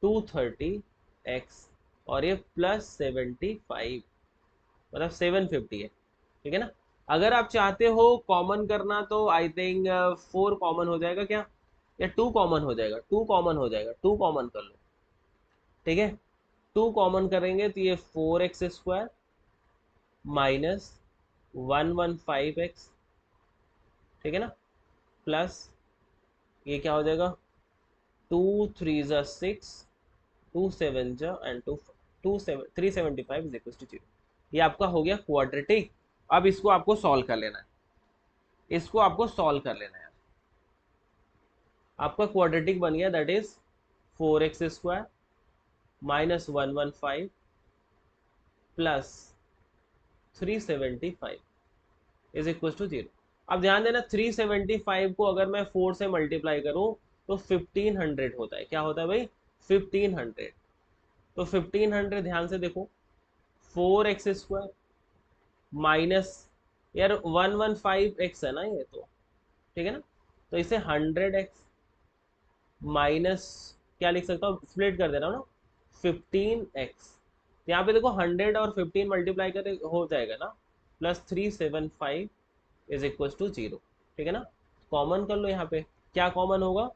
230x और ये प्लस 75 मतलब 750 है, ठीक है ना। अगर आप चाहते हो कॉमन करना तो आई थिंक 4 कॉमन हो जाएगा क्या, या 2 कॉमन हो जाएगा, 2 कॉमन हो जाएगा, 2 कॉमन कर लो, ठीक है। 2 कॉमन करेंगे तो ये 4x स्क्वायर माइनस 115x, ठीक है ना, प्लस ये क्या हो जाएगा 2 3 × 6 2 7 एंड 375 इज इक्वल टू 0। ये आपका हो गया क्वाड्रेटिक। अब इसको आपको सॉल्व कर लेना है, इसको आपको सॉल्व कर लेना है। आपका क्वाड्रेटिक बन गया, that is 4x square minus 115 plus 375 is equal to 0। अब ध्यान देना 375 को अगर मैं 4 से मल्टीप्लाई करूं तो 1500 होता है। क्या होता है भाई? 1500। तो 1500 ध्यान से देखो, 4x स्क्वायर माइनस, यार 115x है ना ये तो, ठीक है ना, तो इसे 100x माइनस, क्या लिख सकता हूँ, स्प्लिट कर दे रहा हूँ ना, 15x। यहाँ पे देखो 100 और 15 मल्टीप्लाई कर हो जाएगा ना, प्लस 375 इज इक्वल टू 0, ठीक है ना। कॉमन कर लो, यहाँ पे क्या कॉमन होगा,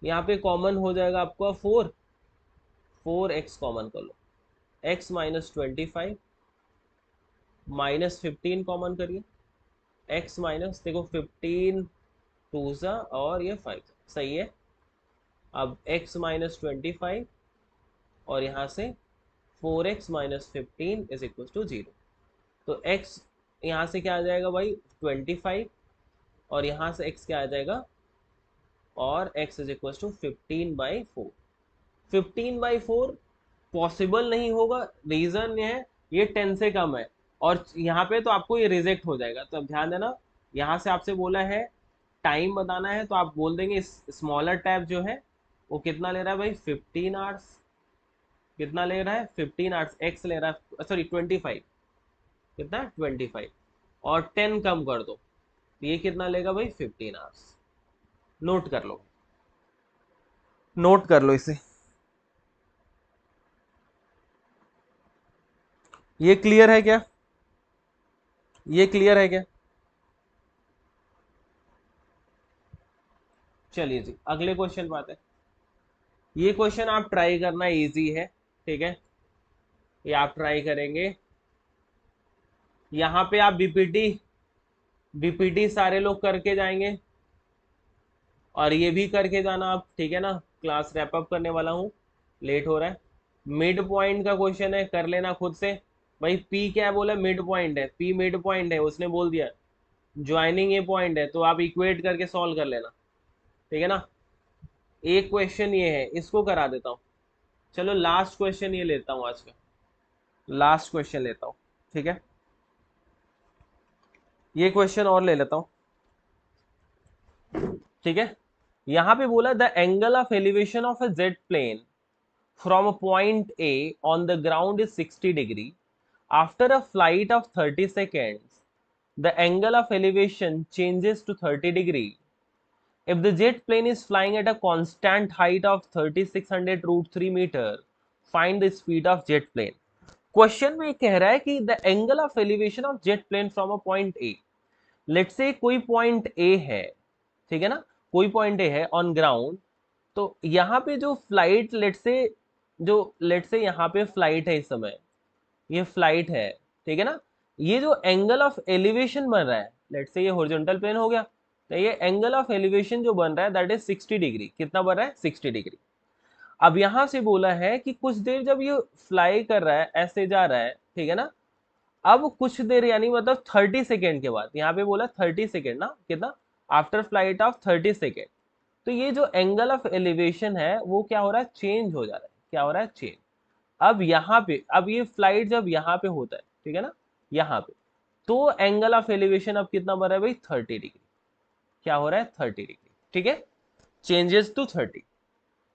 यहाँ पे कॉमन हो जाएगा आपका 4x कॉमन कर लो, x माइनस 25 माइनस 15 कॉमन करिए, x माइनस देखो 15 2 सा और ये 5, सही है। अब x माइनस 25 और यहाँ से 4x minus 15 is equal to 0। तो x यहाँ से क्या आ जाएगा भाई 25, और यहाँ से x क्या आ जाएगा, और x is equal to 15/4। 15/4 possible नहीं होगा, रीजन ये है ये 10 से कम है, और यहाँ पे तो आपको ये रिजेक्ट हो जाएगा। तो अब ध्यान देना, यहाँ से आपसे बोला है टाइम बताना है, तो आप बोल देंगे स्मॉलर टैब जो है वो कितना ले रहा है भाई 15 आवर्स, कितना ले रहा है 15 आवर्स, एक्स ले रहा है सॉरी 25, कितना 25, और 10 कम कर दो तो ये कितना लेगा भाई 15 आवर्स। नोट कर लो, नोट कर लो इसे। ये क्लियर है क्या, ये क्लियर है क्या? चलिए जी अगले क्वेश्चन पे आते हैं। ये क्वेश्चन आप ट्राई करना, इजी है, ठीक है, ये आप ट्राई करेंगे। यहाँ पे आप बीपीटी बीपीटी सारे लोग करके जाएंगे, और ये भी करके जाना आप, ठीक है ना, क्लास रैप अप करने वाला हूँ, लेट हो रहा है। मिड पॉइंट का क्वेश्चन है, कर लेना खुद से। भाई पी क्या है बोला, मिड पॉइंट है, पी मिड पॉइंट है, उसने बोल दिया ज्वाइनिंग ए पॉइंट है, तो आप इक्वेट करके सॉल्व कर लेना, ठीक है ना। एक क्वेश्चन ये है, इसको करा देता हूँ। चलो लास्ट क्वेश्चन ये लेता हूँ आज का, लास्ट क्वेश्चन लेता हूँ, ठीक है, ये क्वेश्चन और ले लेता हूँ, ठीक है। यहाँ पे बोला the angle of elevation of a jet plane from a point A on the ground is 60 degree. After a flight of 30 seconds, the angle of elevation changes to 30 degree. If the jet plane is flying at a constant height of 3600 root 3 meter, find the speed of jet plane. Question में कह रहा है कि the angle of elevation of jet plane from a point A, let से कोई point A है, ठीक है ना, कोई पॉइंट ए है ऑन ग्राउंड। तो यहाँ पे जो फ्लाइट लेट से यहाँ पे फ्लाइट है इस समय, ये फ्लाइट है, ठीक है ना, ये जो एंगल ऑफ एलिवेशन बन रहा है, लेट से ये हॉरिजॉन्टल प्लेन हो गया, तो ये एंगल ऑफ एलिवेशन जो बन रहा है दैट इज 60 डिग्री। कितना बन रहा है 60 डिग्री। अब यहां से बोला है कि कुछ देर जब ये फ्लाई कर रहा है, ऐसे जा रहा है, ठीक है ना, अब कुछ देर यानी मतलब 30 सेकेंड के बाद, यहाँ पे बोला 30 सेकेंड ना, कितना, आफ्टर फ्लाइट ऑफ 30 सेकेंड, तो ये जो एंगल ऑफ एलिवेशन है वो क्या हो रहा है, चेंज हो जा रहा है, क्या हो रहा है, चेंज। अब यहाँ पे, अब ये फ्लाइट जब यहाँ पे होता है, ठीक है ना, यहाँ पे, तो एंगल ऑफ एलिवेशन अब कितना बन रहा है भाई 30 डिग्री, क्या हो रहा है 30 डिग्री, ठीक है, changes to 30।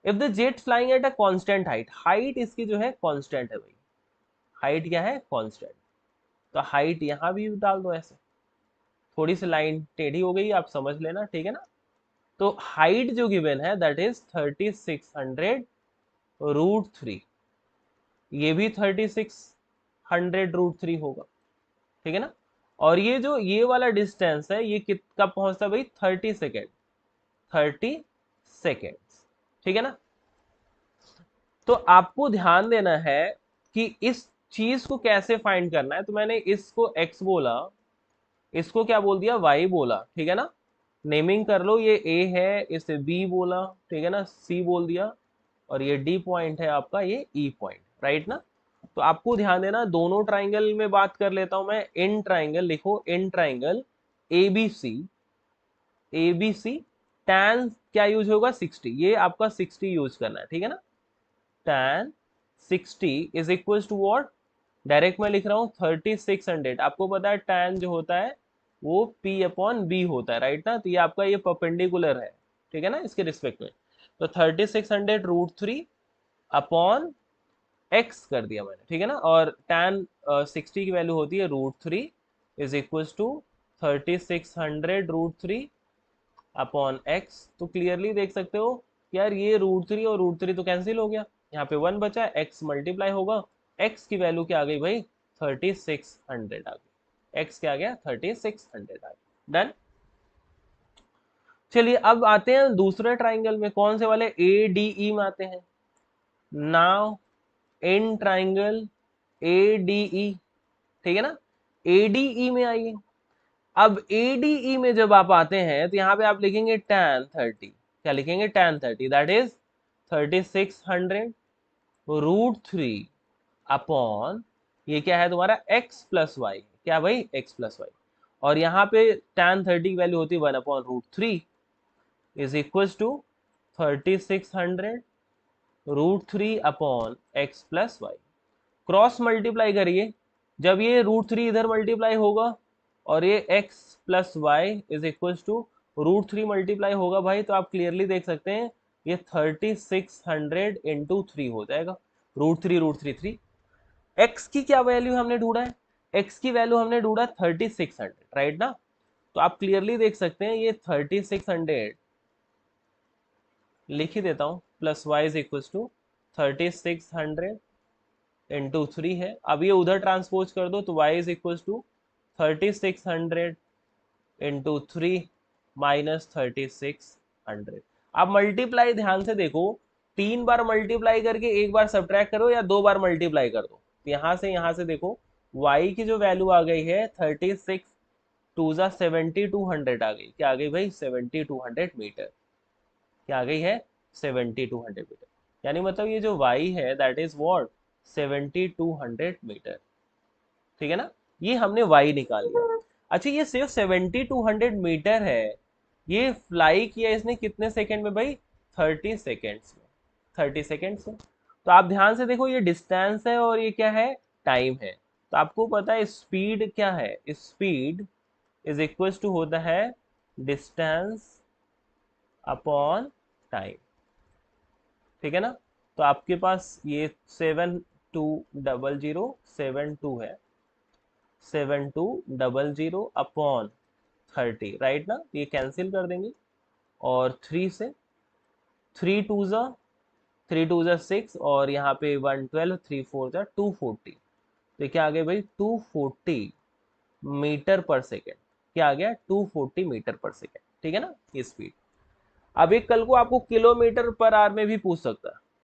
If the jet flying at a constant height, height इसकी जो है कांस्टेंट है भाई, हाइट क्या है कांस्टेंट, तो हाइट यहाँ भी डाल दो ऐसे, थोड़ी सी लाइन टेढ़ी हो गई, आप समझ लेना, ठीक है ना। तो हाइट जो गिवन है दैट इज 3600 रूट 3, ये भी 3600 रूट 3 होगा, ठीक है ना। और ये जो ये वाला डिस्टेंस है ये कब पहुंचता है भाई 30 सेकेंड, 30 सेकेंड, ठीक है ना। तो आपको ध्यान देना है कि इस चीज को कैसे फाइंड करना है। तो मैंने इसको x बोला, इसको क्या बोल दिया y बोला, ठीक है ना, नेमिंग कर लो, ये a है, इसे b बोला, ठीक है ना, c बोल दिया, और ये d पॉइंट है आपका, ये e पॉइंट, राइट ना। तो आपको ध्यान देना, दोनों ट्राइंगल में बात कर लेता हूं मैं, इन ट्राइंगल लिखो, in triangle ABC, ABC tan क्या यूज होगा 60, ये आपका 60 यूज करना है, ठीक है ना। tan 60 is equal to what, direct मैं लिख रहा हूँ 3600। आपको पता है tan जो होता है वो P/B होता है, राइट ना, तो ये आपका ये परपेंडिकुलर है, ठीक है ना, इसके रिस्पेक्ट में। तो 3600 रूट 3 अपॉन x कर दिया मैंने, ठीक है ना, और tan 60 की वैल्यू होती है root 3 is equal to 3600 root 3 upon x। तो क्लियरली देख सकते हो यार, ये रूट 3 और रूट 3 तो कैंसिल हो गया, यहाँ पे 1 बचा, x मल्टीप्लाई होगा, x की वैल्यू क्या आ गई भाई 3600 आ गई, x क्या आ गया 3600 आ गया, डन। चलिए अब आते हैं दूसरे ट्राइंगल में, कौन से वाले, ADE में आते हैं। नाउ इन ट्राइंगल ADE, ठीक है ना, ADE में आइए। अब ADE में जब आप आते हैं तो यहाँ पे आप लिखेंगे tan 30, क्या लिखेंगे tan 30, दैट इज 3600 √3 अपॉन ये क्या है तुम्हारा x प्लस वाई, क्या भाई x प्लस वाई, और यहाँ पे tan 30 की वैल्यू होती है 1/√3 is equal to 3600 √3 upon x plus y. Cross multiply करिए, जब ये √3 इधर मल्टीप्लाई होगा और ये x plus Y is equal to √3 multiply होगा भाई, तो आप क्लियरली देख सकते हैं ये 3600 इंटू 3 हो जाएगा। √3 x की क्या वैल्यू हमने ढूंढा है, x की वैल्यू हमने ढूंढा 3600, राइट ना। तो आप क्लियरली देख सकते हैं ये 3600 लिख ही देता हूं, plus Y is equal to 3600 into 3 है। अब ये उधर ट्रांसपोज कर दो तो y is equal to 3600 into 3 minus 3600। आप मल्टीप्लाई ध्यान से देखो, 3 बार मल्टीप्लाई करके एक बार सब्ट्रैक्ट करो या 2 बार मल्टीप्लाई कर दो। यहाँ से देखो y की जो वैल्यू आ गई है 36 टू जा 7200 आ गई, क्या आ गई भाई 7200 मीटर, क्या आ गई है 7200 मीटर। यानी मतलब ये जो y है दैट इज व्हाट 7200 मीटर, ठीक है ना। ये हमने y निकाल लिया। अच्छा ये सिर्फ 7200 मीटर है, ये फ्लाई किया इसने कितने सेकंड में भाई 30 सेकेंड्स में, 30 सेकेंड्स में। तो आप ध्यान से देखो ये डिस्टेंस है और ये क्या है टाइम है। तो आपको पता है स्पीड क्या है, स्पीड इज इक्वल टू होता है डिस्टेंस अपॉन टाइम, ठीक है ना। तो आपके पास ये 7200 है, 7200 अपॉन 30, राइट ना, ये कैंसिल कर देंगे और 3 से 3 2 जा 6 और यहाँ पे 112 3 4 जा 240, तो क्या आ गया भाई 240 मीटर पर सेकेंड, क्या आ गया 240 मीटर पर सेकेंड, ठीक है ना ये स्पीड। अब एक कल को आपको किलोमीटर पर आवर में भी पूछ सकता है,